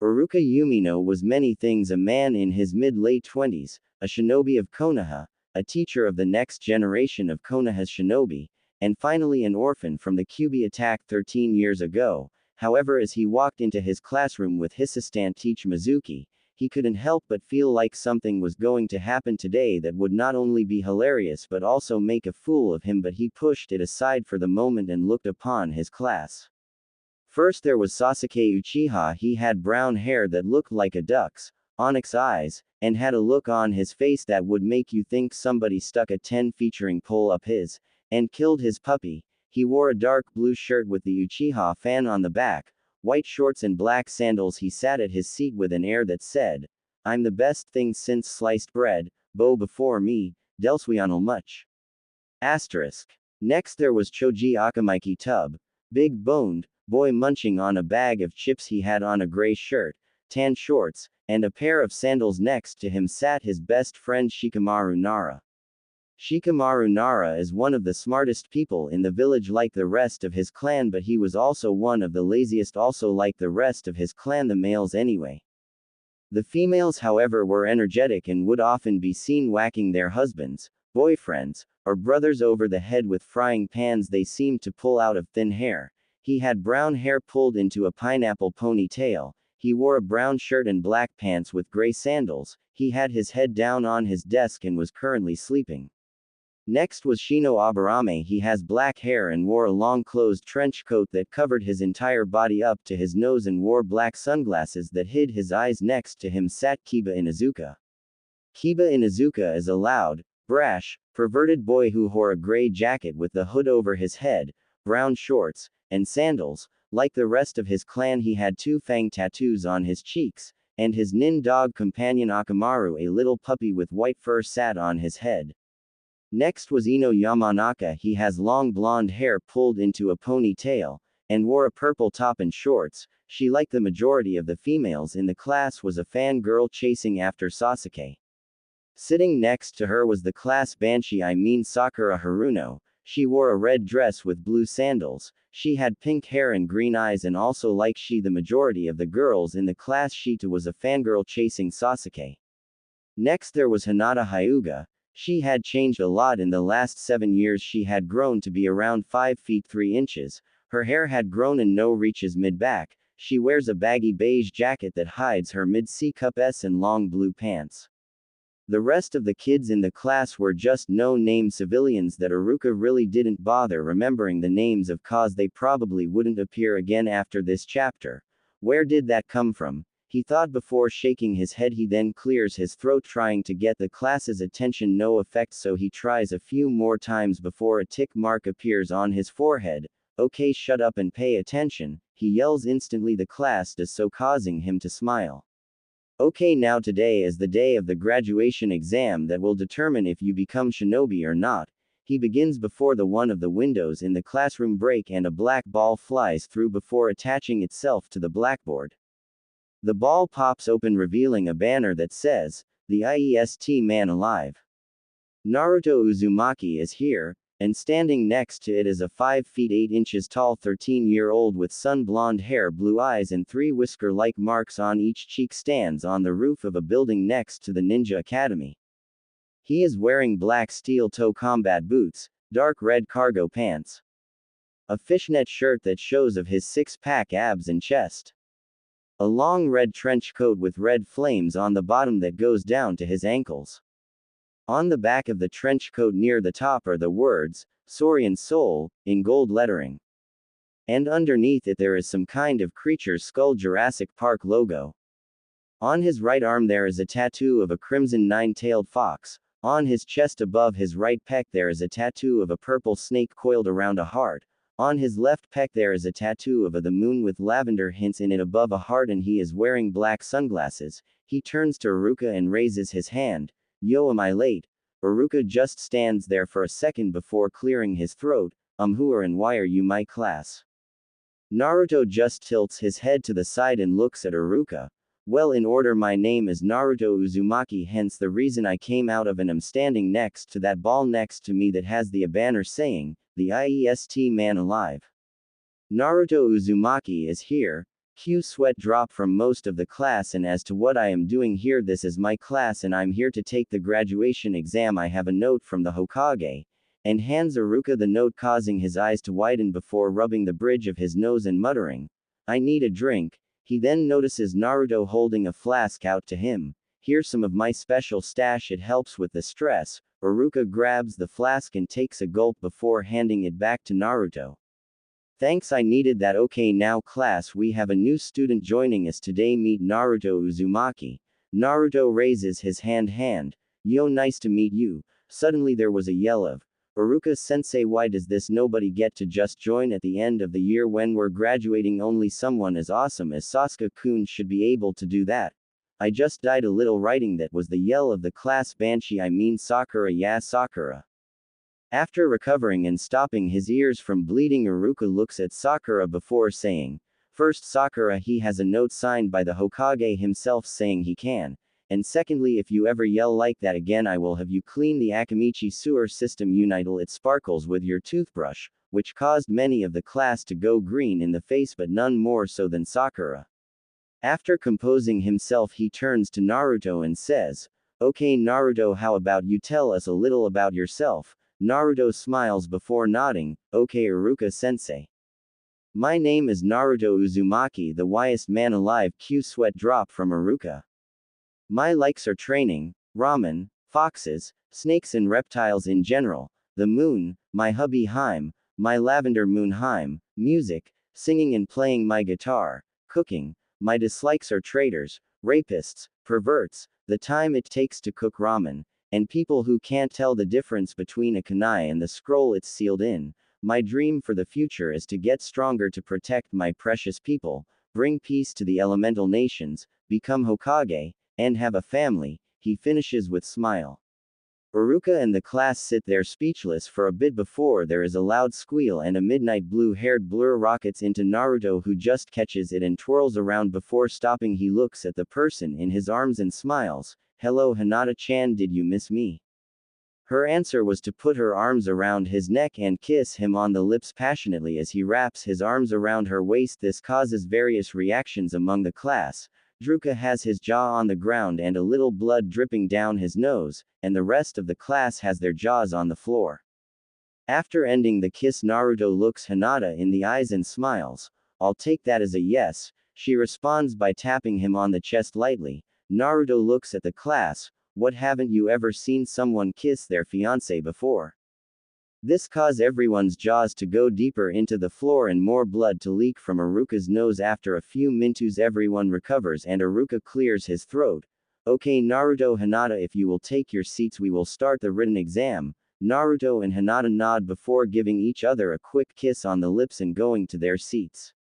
Iruka Umino was many things: a man in his mid-late 20s, a shinobi of Konoha, a teacher of the next generation of Konoha's shinobi, and finally an orphan from the Kyuubi attack 13 years ago. However, as he walked into his classroom with his assistant teacher Mizuki, he couldn't help but feel like something was going to happen today that would not only be hilarious but also make a fool of him, but he pushed it aside for the moment and looked upon his class. First there was Sasuke Uchiha. He had brown hair that looked like a duck's, onyx eyes, and had a look on his face that would make you think somebody stuck a 10 featuring pole up his, and killed his puppy. He wore a dark blue shirt with the Uchiha fan on the back, white shorts and black sandals. He sat at his seat with an air that said, I'm the best thing since sliced bread, bow before me, Delswianal much. Asterisk. Next there was Choji Akamaiki Tub, big-boned, boy munching on a bag of chips. He had on a gray shirt, tan shorts, and a pair of sandals. Next to him sat his best friend Shikamaru Nara. Shikamaru Nara is one of the smartest people in the village like the rest of his clan, but he was also one of the laziest, also like the rest of his clan, the males anyway. The females, however, were energetic and would often be seen whacking their husbands, boyfriends, or brothers over the head with frying pans they seemed to pull out of thin hair. He had brown hair pulled into a pineapple ponytail. He wore a brown shirt and black pants with gray sandals. He had his head down on his desk and was currently sleeping. Next was Shino Aburame. He has black hair and wore a long closed trench coat that covered his entire body up to his nose and wore black sunglasses that hid his eyes. Next to him sat Kiba Inuzuka. Kiba Inuzuka is a loud, brash, perverted boy who wore a gray jacket with the hood over his head, brown shorts, and sandals. Like the rest of his clan, he had 2 fang tattoos on his cheeks, and his nin dog companion Akamaru, a little puppy with white fur, sat on his head. Next was Ino Yamanaka. He has long blonde hair pulled into a ponytail, and wore a purple top and shorts. She, like the majority of the females in the class, was a fangirl chasing after Sasuke. Sitting next to her was the class banshee, Sakura Haruno. She wore a red dress with blue sandals. She had pink hair and green eyes, and also, like the majority of the girls in the class, she too was a fangirl chasing Sasuke. Next there was Hinata Hyuga. She had changed a lot in the last 7 years. She had grown to be around 5 feet 3 inches. Her hair had grown and no reaches mid-back. She wears a baggy beige jacket that hides her mid-C cup S and long blue pants. The rest of the kids in the class were just no-name civilians that Iruka really didn't bother remembering the names of, cause they probably wouldn't appear again after this chapter. Where did that come from? He thought before shaking his head. He then clears his throat, trying to get the class's attention. No effect, so he tries a few more times before a tick mark appears on his forehead. Okay, shut up and pay attention, he yells. Instantly the class does so, causing him to smile. Okay, now today is the day of the graduation exam that will determine if you become shinobi or not. He begins before the one of the windows in the classroom break, and a black ball flies through before attaching itself to the blackboard. The ball pops open, revealing a banner that says, "The IEST Man Alive. Naruto Uzumaki is here," and standing next to it is a 5 feet 8 inches tall 13-year-old with sun-blonde hair, blue eyes, and 3 whisker-like marks on each cheek. Stands on the roof of a building next to the Ninja Academy. He is wearing black steel-toe combat boots, dark red cargo pants, a fishnet shirt that shows of his six-pack abs and chest, a long red trench coat with red flames on the bottom that goes down to his ankles. On the back of the trench coat near the top are the words, "Saurian Soul," in gold lettering. And underneath it there is some kind of creature's skull, Jurassic Park logo. On his right arm there is a tattoo of a crimson nine-tailed fox. On his chest above his right pec there is a tattoo of a purple snake coiled around a heart. On his left pec there is a tattoo of the moon with lavender hints in it above a heart, and he is wearing black sunglasses. He turns to Iruka and raises his hand. "Yo, am I late?" Iruka just stands there for a second before clearing his throat. Who are and why are you my class?" Naruto just tilts his head to the side and looks at Iruka. "Well, in order, my name is Naruto Uzumaki, hence the reason I came out of, and am standing next to that ball next to me that has the banner saying, 'The IEST Man Alive. Naruto Uzumaki is here.'" Cue sweat drop from most of the class. "And as to what I am doing here, this is my class and I'm here to take the graduation exam. I have a note from the Hokage," and hands Iruka the note, causing his eyes to widen before rubbing the bridge of his nose and muttering, "I need a drink." He then notices Naruto holding a flask out to him. "Here's some of my special stash, it helps with the stress." Iruka grabs the flask and takes a gulp before handing it back to Naruto. "Thanks, I needed that. Okay, now class, we have a new student joining us today. Meet Naruto Uzumaki." Naruto raises his hand. "Yo, nice to meet you." Suddenly there was a yell of, "Iruka-sensei, why does this nobody get to just join at the end of the year when we're graduating? Only someone as awesome as Sasuke-kun should be able to do that." "I just died a little writing that," was the yell of the class banshee, Sakura. "Yeah, Sakura." After recovering and stopping his ears from bleeding, Iruka looks at Sakura before saying, "First, Sakura, he has a note signed by the Hokage himself saying he can. And secondly, if you ever yell like that again, I will have you clean the Akamichi sewer system. Unidle it sparkles with your toothbrush," which caused many of the class to go green in the face, but none more so than Sakura. After composing himself, he turns to Naruto and says, "Okay, Naruto, how about you tell us a little about yourself?" Naruto smiles before nodding. "Okay, Iruka-sensei. My name is Naruto Uzumaki, the wiest man alive." Cue sweat drop from Iruka. "My likes are training, ramen, foxes, snakes and reptiles in general, the moon, my hubby Heim, my lavender moon Heim, music, singing and playing my guitar, cooking. My dislikes are traitors, rapists, perverts, the time it takes to cook ramen, and people who can't tell the difference between a kunai and the scroll it's sealed in. My dream for the future is to get stronger to protect my precious people, bring peace to the elemental nations, become Hokage, and have a family." He finishes with smile. Iruka and the class sit there speechless for a bit before there is a loud squeal and a midnight blue-haired blur rockets into Naruto, who just catches it and twirls around before stopping. He looks at the person in his arms and smiles. "Hello Hinata-chan, did you miss me?" Her answer was to put her arms around his neck and kiss him on the lips passionately as he wraps his arms around her waist. This causes various reactions among the class. Druka has his jaw on the ground and a little blood dripping down his nose, and the rest of the class has their jaws on the floor. After ending the kiss, Naruto looks Hinata in the eyes and smiles. "I'll take that as a yes," she responds by tapping him on the chest lightly. Naruto looks at the class. "What, haven't you ever seen someone kiss their fiancé before?" This causes everyone's jaws to go deeper into the floor and more blood to leak from Iruka's nose. After a few minutes everyone recovers and Iruka clears his throat. "Okay Naruto, Hinata, if you will take your seats we will start the written exam." Naruto and Hinata nod before giving each other a quick kiss on the lips and going to their seats.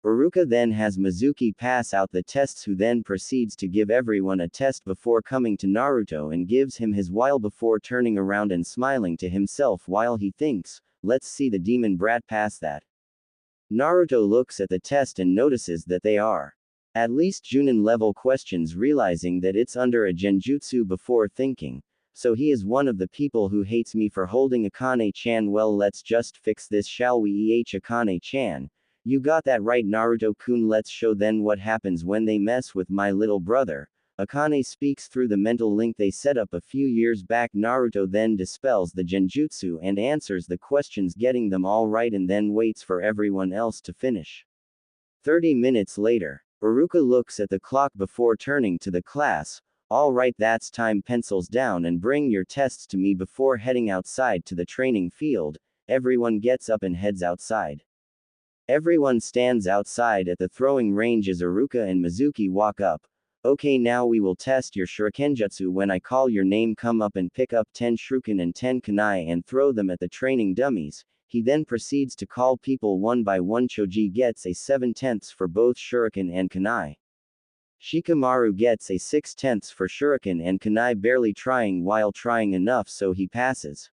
Iruka then has Mizuki pass out the tests, who then proceeds to give everyone a test before coming to Naruto and gives him his while before turning around and smiling to himself while he thinks, "Let's see the demon brat pass that." Naruto looks at the test and notices that they are at least Junin level questions, realizing that it's under a genjutsu before thinking, "So he is one of the people who hates me for holding Akane-chan. Well, let's just fix this, shall we? Akane-chan. You got that right Naruto-kun, let's show then what happens when they mess with my little brother." Akane speaks through the mental link they set up a few years back. Naruto then dispels the genjutsu and answers the questions, getting them all right, and then waits for everyone else to finish. 30 minutes later, Iruka looks at the clock before turning to the class. "All right, that's time, pencils down and bring your tests to me before heading outside to the training field." Everyone gets up and heads outside. Everyone stands outside at the throwing range as Iruka and Mizuki walk up. "Okay, now we will test your shurikenjutsu. When I call your name, come up and pick up 10 shuriken and 10 kunai and throw them at the training dummies." He then proceeds to call people one by one. Choji gets a 7/10 for both shuriken and kunai. Shikamaru gets a 6/10 for shuriken and kunai, barely trying while trying enough so he passes.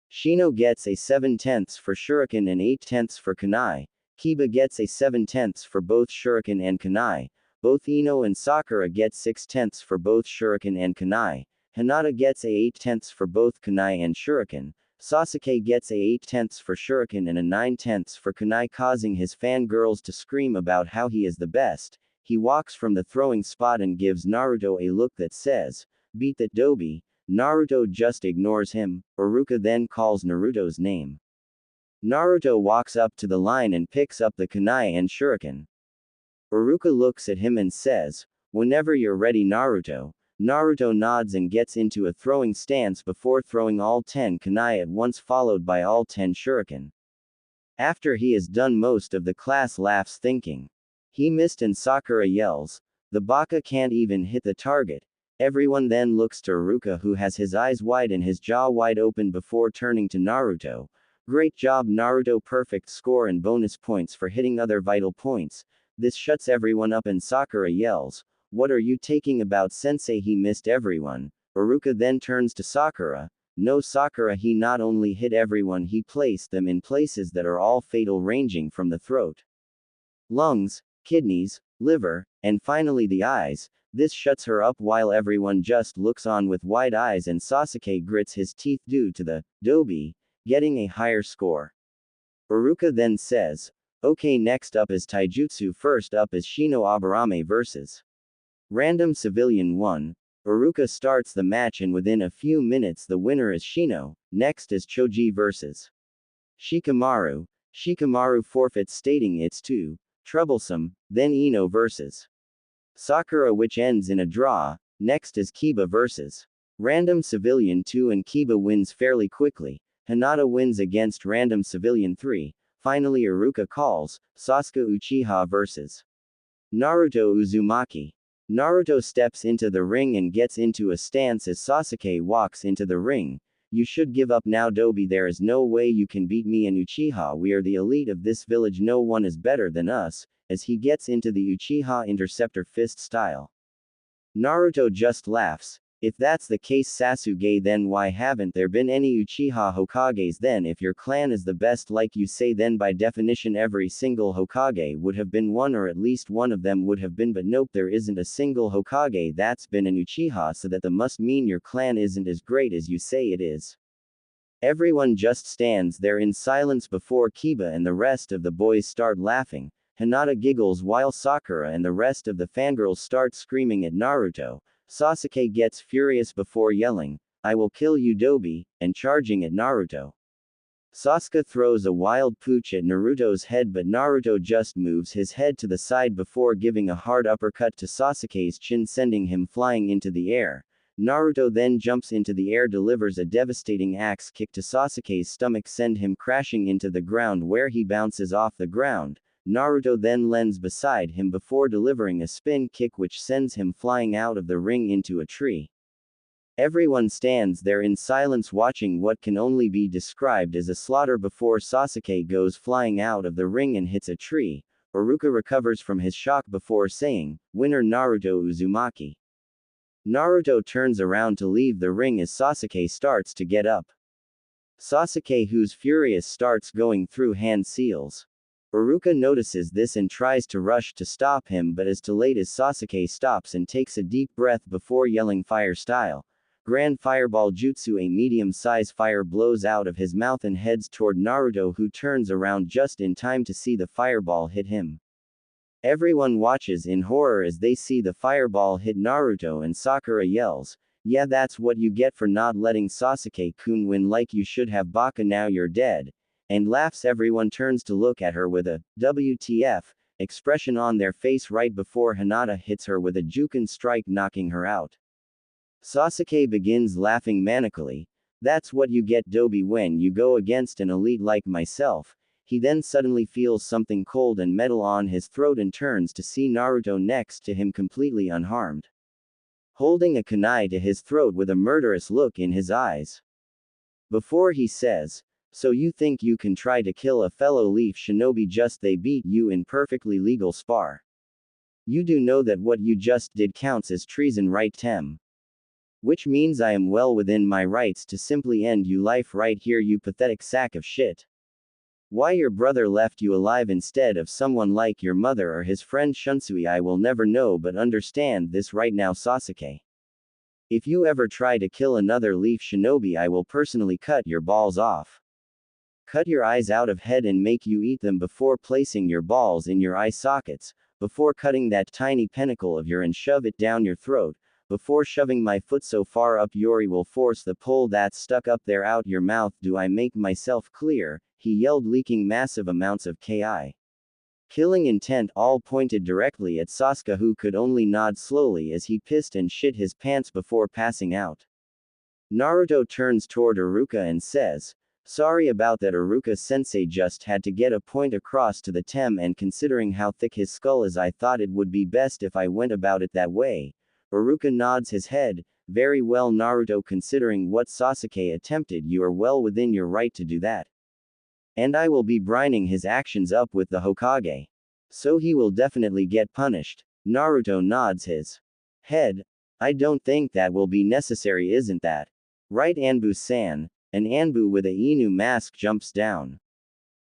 Shino gets a 7/10 for shuriken and 8/10 for kunai. Kiba gets a 7/10 for both shuriken and kunai. Both Ino and Sakura get 6/10 for both shuriken and kunai. Hinata gets a 8/10 for both kunai and shuriken. Sasuke gets a 8/10 for shuriken and a 9/10 for kunai, causing his fangirls to scream about how he is the best. He walks from the throwing spot and gives Naruto a look that says, "Beat that Dobi." Naruto just ignores him. Iruka then calls Naruto's name. Naruto walks up to the line and picks up the kunai and shuriken. Iruka looks at him and says, "Whenever you're ready Naruto." Naruto nods and gets into a throwing stance before throwing all 10 kunai at once, followed by all 10 shuriken. After he is done, most of the class laughs, thinking he missed, and Sakura yells, "The baka can't even hit the target." Everyone then looks to Iruka, who has his eyes wide and his jaw wide open before turning to Naruto. "Great job Naruto, perfect score and bonus points for hitting other vital points." This shuts everyone up and Sakura yells, "What are you taking about, sensei? He missed everyone." Iruka then turns to Sakura. "No Sakura, he not only hit everyone, he placed them in places that are all fatal, ranging from the throat, lungs, kidneys, liver, and finally the eyes." This shuts her up while everyone just looks on with wide eyes, and Sasuke grits his teeth due to the Dobi getting a higher score. Iruka then says, "Okay, next up is Taijutsu. First up is Shino Aburame vs. Random Civilian 1. Iruka starts the match and within a few minutes the winner is Shino. Next is Choji vs. Shikamaru. Shikamaru forfeits, stating it's too troublesome. Then Ino vs. Sakura, which ends in a draw. Next is Kiba vs. Random Civilian 2 and Kiba wins fairly quickly. Hinata wins against Random Civilian 3. Finally Iruka calls Sasuke Uchiha vs. Naruto Uzumaki. Naruto steps into the ring and gets into a stance as Sasuke walks into the ring. "You should give up now Dobi, there is no way you can beat me and Uchiha, we are the elite of this village, no one is better than us," as he gets into the Uchiha Interceptor fist style. Naruto just laughs. If that's the case Sasuke, then why haven't there been any Uchiha Hokages then? If your clan is the best like you say, then by definition every single Hokage would have been one, or at least one of them would have been, but nope, there isn't a single Hokage that's been an Uchiha, so that must mean your clan isn't as great as you say it is. Everyone just stands there in silence before Kiba and the rest of the boys start laughing. Hinata giggles while Sakura and the rest of the fangirls start screaming at Naruto. Sasuke gets furious before yelling, "I will kill you Dobi," and charging at Naruto. Sasuke throws a wild pooch at Naruto's head, but Naruto just moves his head to the side before giving a hard uppercut to Sasuke's chin, sending him flying into the air. Naruto then jumps into the air, delivers a devastating axe kick to Sasuke's stomach, send him crashing into the ground where he bounces off the ground. Naruto then lands beside him before delivering a spin kick which sends him flying out of the ring into a tree. Everyone stands there in silence watching what can only be described as a slaughter before Sasuke goes flying out of the ring and hits a tree. Iruka recovers from his shock before saying, "Winner Naruto Uzumaki." Naruto turns around to leave the ring as Sasuke starts to get up. Sasuke, who's furious, starts going through hand seals. Iruka notices this and tries to rush to stop him, but is too late as Sasuke stops and takes a deep breath before yelling fire style. Grand Fireball Jutsu. A medium-sized fire blows out of his mouth and heads toward Naruto, who turns around just in time to see the fireball hit him. Everyone watches in horror as they see the fireball hit Naruto, and Sakura yells, "Yeah, that's what you get for not letting Sasuke-kun win, like you should have, Baka, now you're dead," and laughs. Everyone turns to look at her with a "WTF" expression on their face right before Hinata hits her with a Juken strike, knocking her out. Sasuke begins laughing manically. "That's what you get, Dobi, when you go against an elite like myself." He then suddenly feels something cold and metal on his throat and turns to see Naruto next to him, completely unharmed, holding a kunai to his throat with a murderous look in his eyes. Before he says, "So you think you can try to kill a fellow leaf shinobi just they beat you in perfectly legal spar? You do know that what you just did counts as treason, right, Tem? Which means I am well within my rights to simply end you life right here, you pathetic sack of shit. Why your brother left you alive instead of someone like your mother or his friend Shunsui, I will never know, but understand this right now, Sasuke. If you ever try to kill another leaf shinobi, I will personally cut your balls off. Cut your eyes out of head and make you eat them before placing your balls in your eye sockets, before cutting that tiny pentacle of yours and shove it down your throat, before shoving my foot so far up Yori will force the pole that's stuck up there out your mouth. Do I make myself clear?" he yelled, leaking massive amounts of ki. Killing intent, all pointed directly at Sasuke, who could only nod slowly as he pissed and shit his pants before passing out. Naruto turns toward Iruka and says, "Sorry about that, Iruka-sensei, just had to get a point across to the Tem, and considering how thick his skull is, I thought it would be best if I went about it that way." Iruka nods his head. "Very well, Naruto, considering what Sasuke attempted, you are well within your right to do that. And I will be brining his actions up with the Hokage. So he will definitely get punished." Naruto nods his head. "I don't think that will be necessary, isn't that right, Anbu-san?" An Anbu with a Inu mask jumps down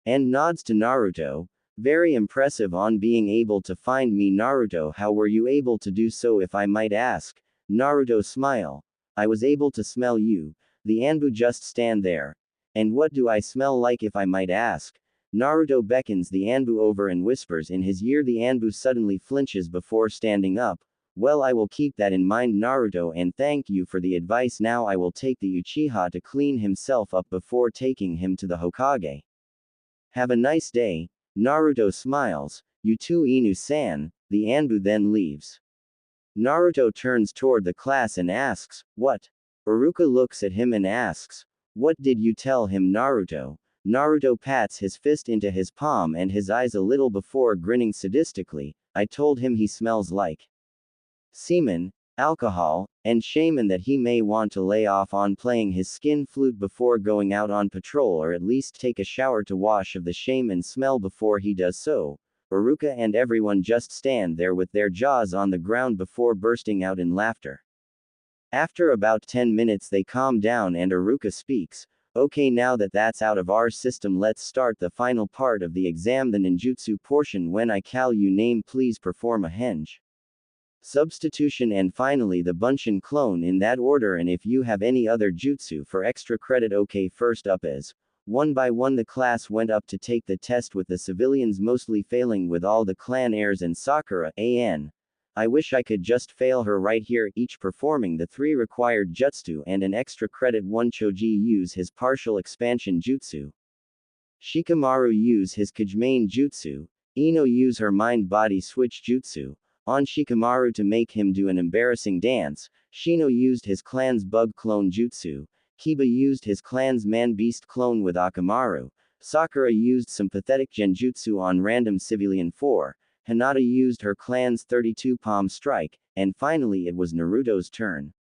and nods to Naruto. "Very impressive on being able to find me, Naruto. How were you able to do so, if I might ask?" Naruto smile. "I was able to smell you." The Anbu just stand there. "And what do I smell like, if I might ask?" Naruto beckons the Anbu over and whispers in his ear. The Anbu suddenly flinches before standing up. "Well, I will keep that in mind, Naruto, and thank you for the advice. Now I will take the Uchiha to clean himself up before taking him to the Hokage. Have a nice day." Naruto smiles. "You too, Inu-san." The Anbu then leaves. Naruto turns toward the class and asks, "What?" Iruka looks at him and asks, "What did you tell him, Naruto?" Naruto pats his fist into his palm and his eyes a little before grinning sadistically. "I told him he smells like semen, alcohol, and shame, and that he may want to lay off on playing his skin flute before going out on patrol, or at least take a shower to wash of the shame and smell before he does so." Iruka and everyone just stand there with their jaws on the ground before bursting out in laughter. After about 10 minutes they calm down and Aruka speaks. Okay, now that that's out of our system, let's start the final part of the exam, the ninjutsu portion. When I call you name, please perform a henge, substitution, and finally the bunshin clone, in that order, and if you have any other jutsu for extra credit. Okay, first up is one by one the class went up to take the test, with the civilians mostly failing, with all the clan heirs and Sakura, I wish I could just fail her right here, each performing the 3 required jutsu and an extra credit. 1 Choji use his partial expansion jutsu. Shikamaru use his Kajimane jutsu. Ino use her mind-body switch jutsu on Shikamaru to make him do an embarrassing dance. Shino used his clan's bug clone jutsu. Kiba used his clan's man-beast clone with Akamaru. Sakura used some pathetic genjutsu on random civilian 4. Hinata used her clan's 32 palm strike, and finally it was Naruto's turn.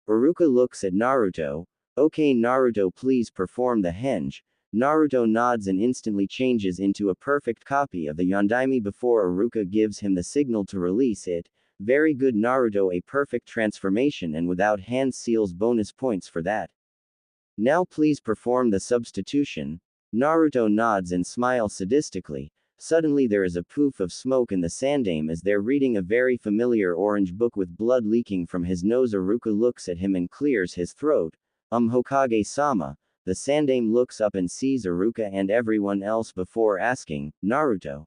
Aruka looks at Naruto. Okay Naruto, please perform the henge. Naruto nods and instantly changes into a perfect copy of the Yondaime before Aruka gives him the signal to release it. Very good Naruto, a perfect transformation, and without hand seals bonus points for that. Now please perform the substitution. Naruto nods and smiles sadistically. Suddenly there is a poof of smoke in the sandaime as they're reading a very familiar orange book with blood leaking from his nose. Aruka looks at him and clears his throat. Hokage-sama. The sandaime looks up and sees Aruka and everyone else before asking, Naruto.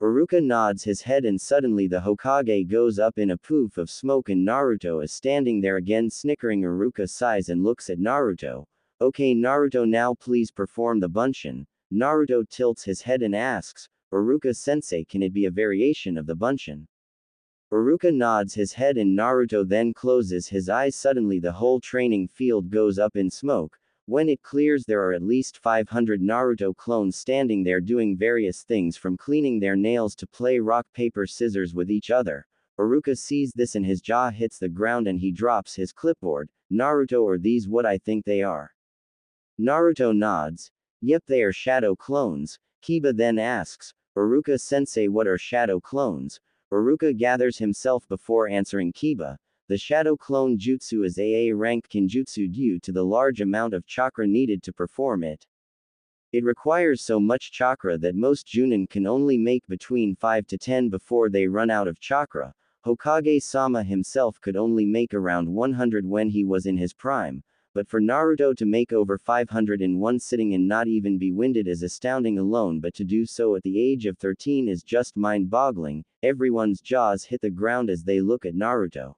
Aruka nods his head and suddenly the Hokage goes up in a poof of smoke and Naruto is standing there again snickering. Aruka sighs and looks at Naruto. Okay Naruto, now please perform the bunshin. Naruto tilts his head and asks, Aruka-sensei, can it be a variation of the bunshin? Aruka nods his head and Naruto then closes his eyes. Suddenly the whole training field goes up in smoke. When it clears there are at least 500 Naruto clones standing there doing various things from cleaning their nails to play rock paper scissors with each other. Aruka sees this and his jaw hits the ground and he drops his clipboard. Naruto, are these what I think they are? Naruto nods. Yep, they are shadow clones. Kiba then asks, Aruka-sensei, what are shadow clones? Aruka gathers himself before answering Kiba. The shadow clone jutsu is AA rank kinjutsu due to the large amount of chakra needed to perform it. It requires so much chakra that most Junin can only make between 5 to 10 before they run out of chakra. Hokage-sama himself could only make around 100 when he was in his prime, but for Naruto to make over 500 in one sitting and not even be winded is astounding alone, but to do so at the age of 13 is just mind-boggling. Everyone's jaws hit the ground as they look at Naruto.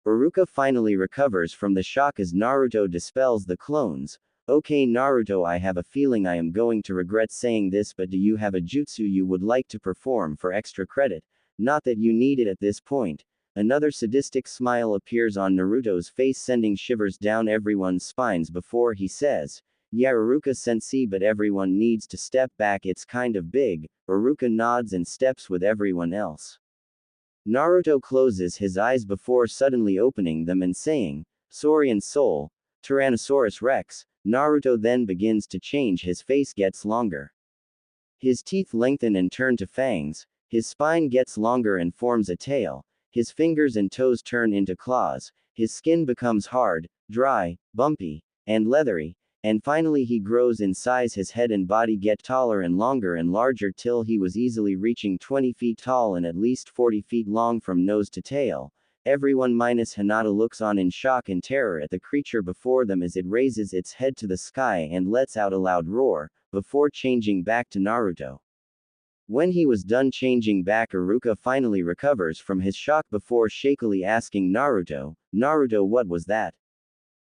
Aruka finally recovers from the shock as Naruto dispels the clones. Okay Naruto, I have a feeling I am going to regret saying this, but do you have a jutsu you would like to perform for extra credit? Not that you need it at this point. Another sadistic smile appears on Naruto's face, sending shivers down everyone's spines before he says, yeah Aruka-sensei, but everyone needs to step back, it's kind of big. Aruka nods and steps with everyone else. Naruto closes his eyes before suddenly opening them and saying, Saurian Soul, Tyrannosaurus Rex. Naruto then begins to change, his face gets longer. His teeth lengthen and turn to fangs, his spine gets longer and forms a tail, his fingers and toes turn into claws, his skin becomes hard, dry, bumpy, and leathery, and finally he grows in size. His head and body get taller and larger till he was easily reaching 20 feet tall and at least 40 feet long from nose to tail. Everyone minus Hinata looks on in shock and terror at the creature before them as it raises its head to the sky and lets out a loud roar, before changing back to Naruto. When he was done changing back, Aruka finally recovers from his shock before shakily asking Naruto, Naruto, what was that?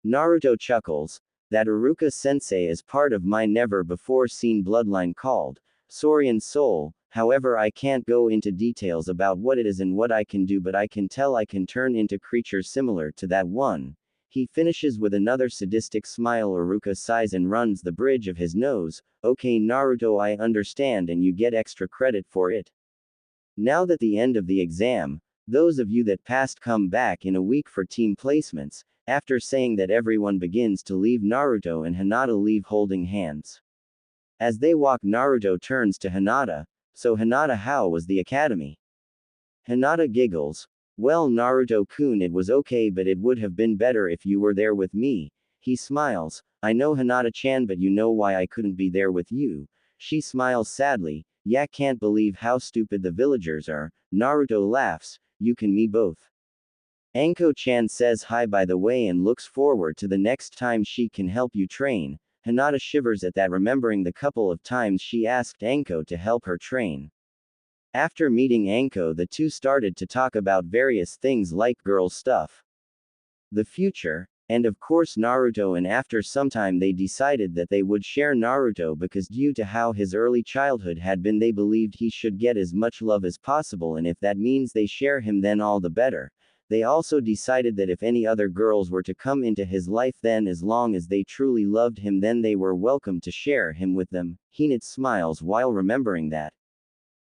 Naruto chuckles. That Aruka-sensei is part of my never-before-seen bloodline called Saurian Soul. However, I can't go into details about what it is and what I can do, but I can tell I can turn into creatures similar to that one. He finishes with another sadistic smile. Aruka sighs and runs the bridge of his nose. Okay Naruto, I understand and you get extra credit for it. Now that the end of the exam, those of you that passed come back in a week for team placements. After saying that, everyone begins to leave. Naruto and Hinata leave holding hands. As they walk, Naruto turns to Hinata. So Hinata, how was the academy? Hinata giggles. Well, Naruto-kun, it was okay, but it would have been better if you were there with me. He smiles. I know Hinata-chan, but you know why I couldn't be there with you. She smiles sadly. Yeah, can't believe how stupid the villagers are. Naruto laughs. You can me both. Anko-chan says hi by the way and looks forward to the next time she can help you train. Hinata shivers at that, remembering the couple of times she asked Anko to help her train. After meeting Anko, the two started to talk about various things like girl stuff, the future, and of course Naruto, and after some time they decided that they would share Naruto because due to how his early childhood had been, they believed he should get as much love as possible, and if that means they share him, then all the better. They also decided that if any other girls were to come into his life, then as long as they truly loved him, then they were welcome to share him with them. Hinata smiles while remembering that.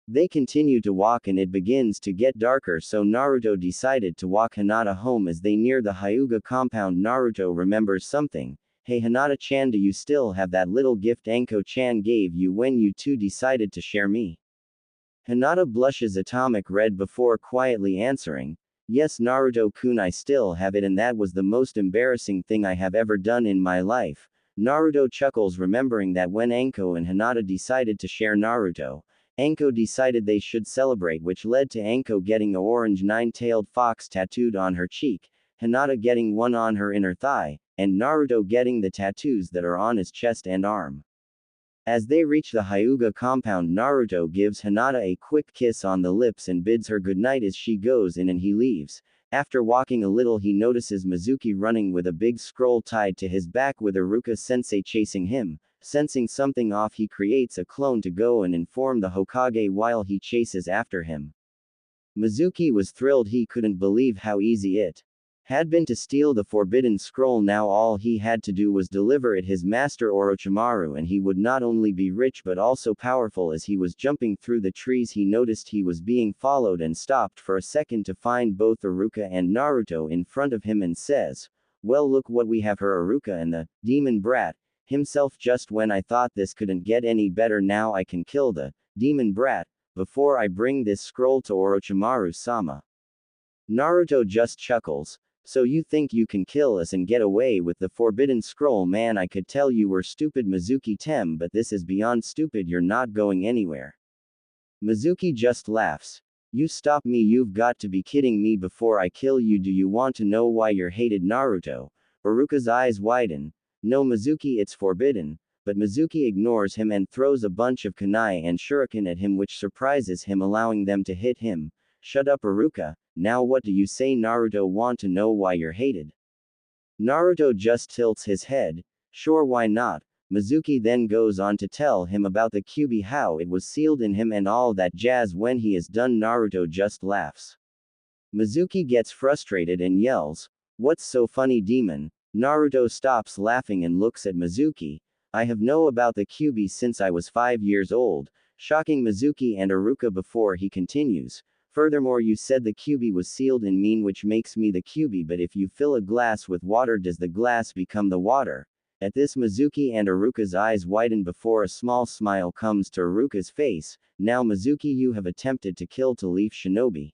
They continue to walk and it begins to get darker, so Naruto decided to walk Hinata home. As they near the Hyuga compound, Naruto remembers something. Hey Hinata-chan, do you still have that little gift Anko-chan gave you when you two decided to share me? Hinata blushes atomic red before quietly answering, yes Naruto-kun, I still have it, and that was the most embarrassing thing I have ever done in my life. Naruto chuckles, remembering that when Anko and Hinata decided to share Naruto, Anko decided they should celebrate, which led to Anko getting a orange nine-tailed fox tattooed on her cheek, Hinata getting one on her inner thigh, and Naruto getting the tattoos that are on his chest and arm. As they reach the Hyuga compound, Naruto gives Hinata a quick kiss on the lips and bids her goodnight as she goes in and he leaves. After walking a little, he notices Mizuki running with a big scroll tied to his back with Iruka-sensei chasing him. Sensing something off, he creates a clone to go and inform the Hokage while he chases after him. Mizuki was thrilled. He couldn't believe how easy it had been to steal the forbidden scroll. Now all he had to do was deliver it his master Orochimaru, and he would not only be rich but also powerful. As he was jumping through the trees, he noticed he was being followed and stopped for a second to find both Iruka and Naruto in front of him and says, well, look what we have here. Iruka and the demon brat himself. Just when I thought this couldn't get any better, now I can kill the demon brat before I bring this scroll to Orochimaru-sama. Naruto just chuckles. So you think you can kill us and get away with the forbidden scroll? Man, I could tell you were stupid, Mizuki-tem, but this is beyond stupid. You're not going anywhere. Mizuki just laughs. You stop me, you've got to be kidding me. Before I kill you, do you want to know why you're hated? Naruto. Iruka's eyes widen. No Mizuki, it's forbidden. But Mizuki ignores him and throws a bunch of kunai and shuriken at him, which surprises him, allowing them to hit him. Shut up, Iruka. Now what do you say? Naruto. Want to know why you're hated? Naruto just tilts his head. Sure, why not? Mizuki then goes on to tell him about the Kyuubi, how it was sealed in him and all that jazz. When he is done, Naruto just laughs. Mizuki gets frustrated and yells, what's so funny, demon? Naruto stops laughing and looks at Mizuki. I have known about the Kyuubi since I was 5 years old, shocking Mizuki and Iruka before he continues. Furthermore, you said the Kyuubi was sealed in me, which makes me the Kyuubi, but if you fill a glass with water, does the glass become the water? At this, Mizuki and Iruka's eyes widen before a small smile comes to Iruka's face. Now Mizuki, you have attempted to kill to Leaf Shinobi,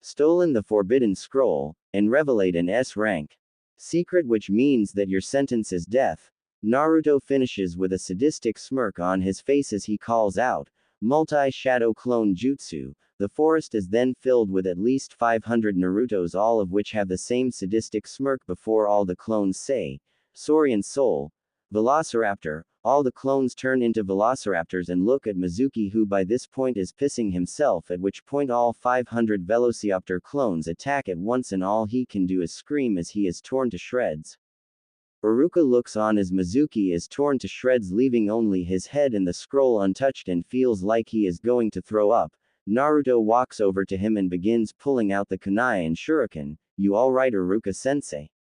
stolen the forbidden scroll, and revelate an S rank secret, which means that your sentence is death. Naruto finishes with a sadistic smirk on his face as he calls out, multi-shadow clone jutsu. The forest is then filled with at least 500 Narutos, all of which have the same sadistic smirk before all the clones say, Saurian Soul, Velociraptor. All the clones turn into velociraptors and look at Mizuki, who by this point is pissing himself, at which point all 500 Velociraptor clones attack at once and all he can do is scream as he is torn to shreds. Iruka looks on as Mizuki is torn to shreds, leaving only his head and the scroll untouched, and feels like he is going to throw up. Naruto walks over to him and begins pulling out the kunai and shuriken. You alright, Iruka-sensei?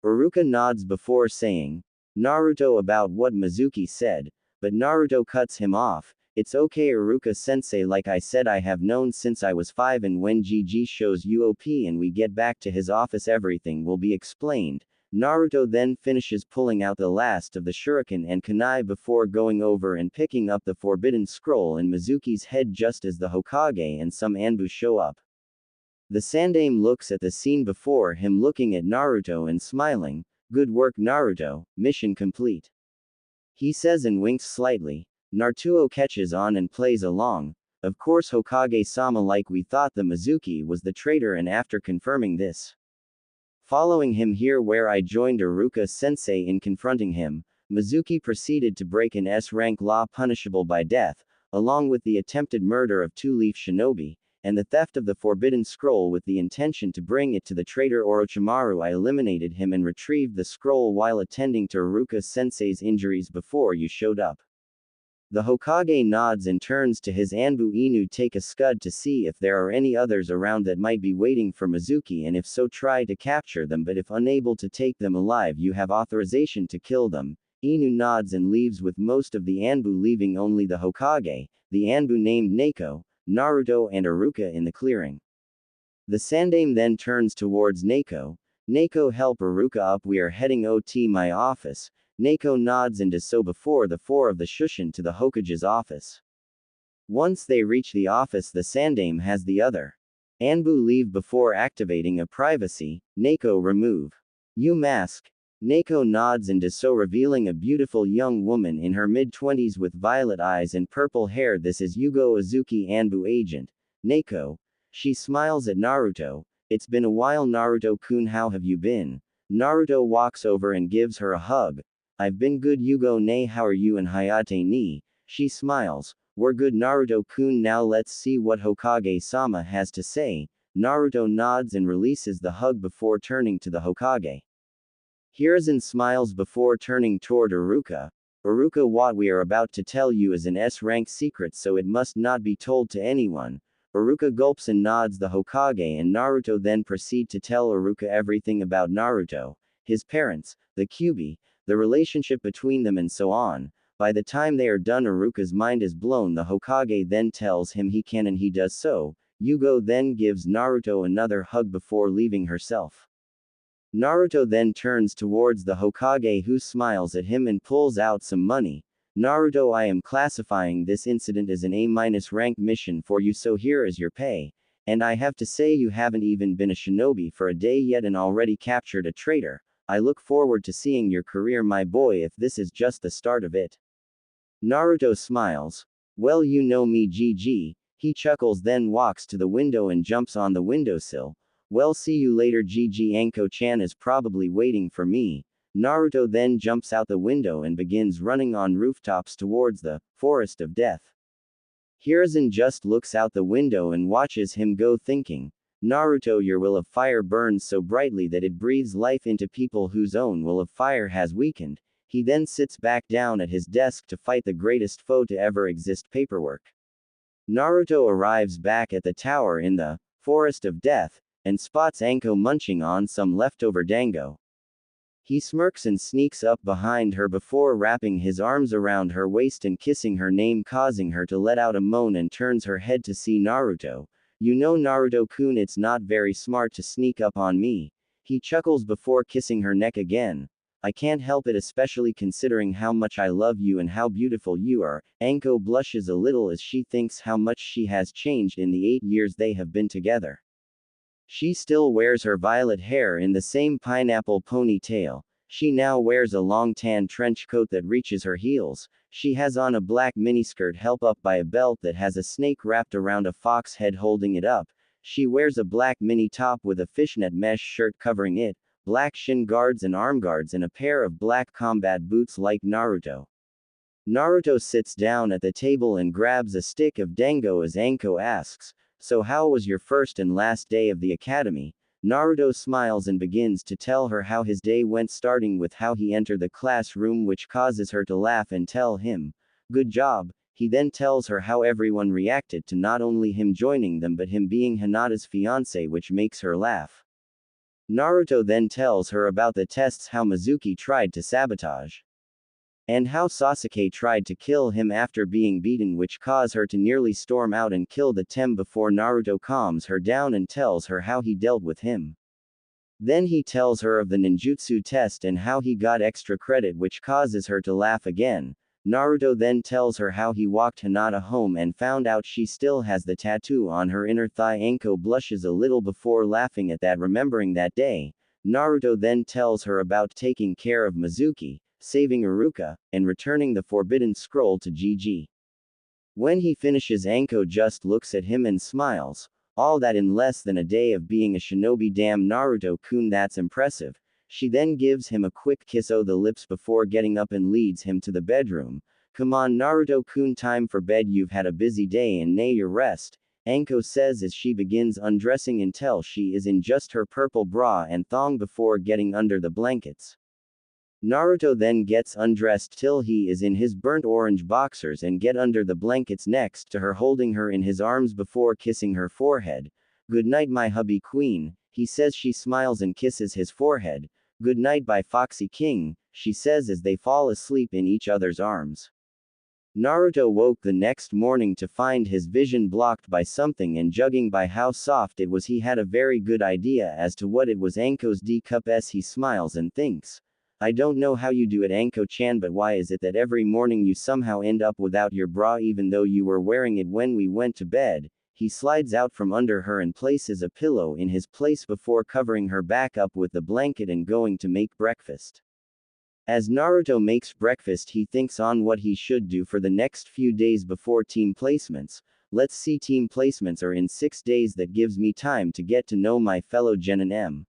Iruka nods before saying, Naruto, about what Mizuki said, but Naruto cuts him off. It's okay, Iruka-sensei, like I said, I have known since I was 5, and when GG shows UOP and we get back to his office, everything will be explained. Naruto then finishes pulling out the last of the shuriken and kunai before going over and picking up the forbidden scroll in Mizuki's head just as the Hokage and some Anbu show up. The Sandame looks at the scene before him looking at Naruto and smiling. Good work Naruto, mission complete. He says and winks slightly. Naruto catches on and plays along. Of course Hokage-sama, like we thought the Mizuki was the traitor, and after confirming this, following him here where I joined Iruka-sensei in confronting him, Mizuki proceeded to break an S-rank law punishable by death, along with the attempted murder of two-leaf shinobi, and the theft of the forbidden scroll with the intention to bring it to the traitor Orochimaru. I eliminated him and retrieved the scroll while attending to Iruka-sensei's injuries before you showed up. The Hokage nods and turns to his Anbu Inu. Take a scud to see if there are any others around that might be waiting for Mizuki, and if so try to capture them, but if unable to take them alive you have authorization to kill them. Inu nods and leaves with most of the Anbu, leaving only the Hokage, the Anbu named Naoko, Naruto and Iruka in the clearing. The Sandame then turns towards Naoko. Naoko, help Iruka up, we are heading to my office. Naoko nods and does so before the four of the Shushin to the Hokage's office. Once they reach the office, the Sandame has the other Anbu leave before activating a privacy. Naoko, remove you mask. Naoko nods and does so, revealing a beautiful young woman in her mid-20s with violet eyes and purple hair. This is Yugo Uzuki, Anbu agent. Naoko. She smiles at Naruto. It's been a while Naruto-kun, how have you been? Naruto walks over and gives her a hug. I've been good Yugo ne, how are you and Hayate ni? She smiles. We're good Naruto-kun, now let's see what Hokage-sama has to say. Naruto nods and releases the hug before turning to the Hokage. Hiruzen smiles before turning toward Iruka. Iruka, what we are about to tell you is an S-rank secret, so it must not be told to anyone. Iruka gulps and nods. The Hokage and Naruto then proceed to tell Iruka everything about Naruto, his parents, the Kyuubi, the relationship between them and so on. By the time they are done Iruka's mind is blown. The Hokage then tells him he can and he does so. Yugo then gives Naruto another hug before leaving herself. Naruto then turns towards the Hokage, who smiles at him and pulls out some money. Naruto, I am classifying this incident as an A- rank mission for you, so here is your pay. And I have to say, you haven't even been a shinobi for a day yet and already captured a traitor. I look forward to seeing your career, my boy, if this is just the start of it. Naruto smiles. Well, you know me, GG. He chuckles, then walks to the window and jumps on the windowsill. Well, see you later, GG. Anko-chan is probably waiting for me. Naruto then jumps out the window and begins running on rooftops towards the forest of death. Hiruzen just looks out the window and watches him go, thinking, Naruto, your will of fire burns so brightly that it breathes life into people whose own will of fire has weakened. He then sits back down at his desk to fight the greatest foe to ever exist, paperwork. Naruto arrives back at the tower in the forest of death, and spots Anko munching on some leftover dango. He smirks and sneaks up behind her before wrapping his arms around her waist and kissing her name, causing her to let out a moan and turns her head to see Naruto. You know, Naruto-kun, it's not very smart to sneak up on me. He chuckles before kissing her neck again. I can't help it, especially considering how much I love you and how beautiful you are. Anko blushes a little as she thinks how much she has changed in the 8 years they have been together. She still wears her violet hair in the same pineapple ponytail. She now wears a long tan trench coat that reaches her heels. She has on a black miniskirt held up by a belt that has a snake wrapped around a fox head holding it up. She wears a black mini top with a fishnet mesh shirt covering it, black shin guards and arm guards, and a pair of black combat boots like Naruto. Naruto sits down at the table and grabs a stick of dango as Anko asks, so how was your first and last day of the academy? Naruto smiles and begins to tell her how his day went, starting with how he entered the classroom, which causes her to laugh and tell him, good job. He then tells her how everyone reacted to not only him joining them but him being Hinata's fiancé, which makes her laugh. Naruto then tells her about the tests, how Mizuki tried to sabotage, and how Sasuke tried to kill him after being beaten, which caused her to nearly storm out and kill the Tem before Naruto calms her down and tells her how he dealt with him. Then he tells her of the ninjutsu test and how he got extra credit, which causes her to laugh again. Naruto then tells her how he walked Hinata home and found out she still has the tattoo on her inner thigh. Anko blushes a little before laughing at that, remembering that day. Naruto then tells her about taking care of Mizuki, saving Iruka, and returning the forbidden scroll to Gigi. When he finishes, Anko just looks at him and smiles. All that in less than a day of being a shinobi. Damn Naruto-kun, that's impressive. She then gives him a quick kiss on the lips before getting up and leads him to the bedroom. Come on Naruto-kun, time for bed, you've had a busy day and need your rest, Anko says as she begins undressing until she is in just her purple bra and thong before getting under the blankets. Naruto then gets undressed till he is in his burnt orange boxers and get under the blankets next to her, holding her in his arms before kissing her forehead. Good night my hubby queen, he says. She smiles and kisses his forehead. Good night by Foxy King, she says as they fall asleep in each other's arms. Naruto woke the next morning to find his vision blocked by something, and judging by how soft it was, he had a very good idea as to what it was. Anko's D cup s. He smiles and thinks, I don't know how you do it, Anko-chan, but why is it that every morning you somehow end up without your bra even though you were wearing it when we went to bed? He slides out from under her and places a pillow in his place before covering her back up with the blanket and going to make breakfast. As Naruto makes breakfast, he thinks on what he should do for the next few days before team placements. Let's see, team placements are in 6 days. That gives me time to get to know my fellow Genin M.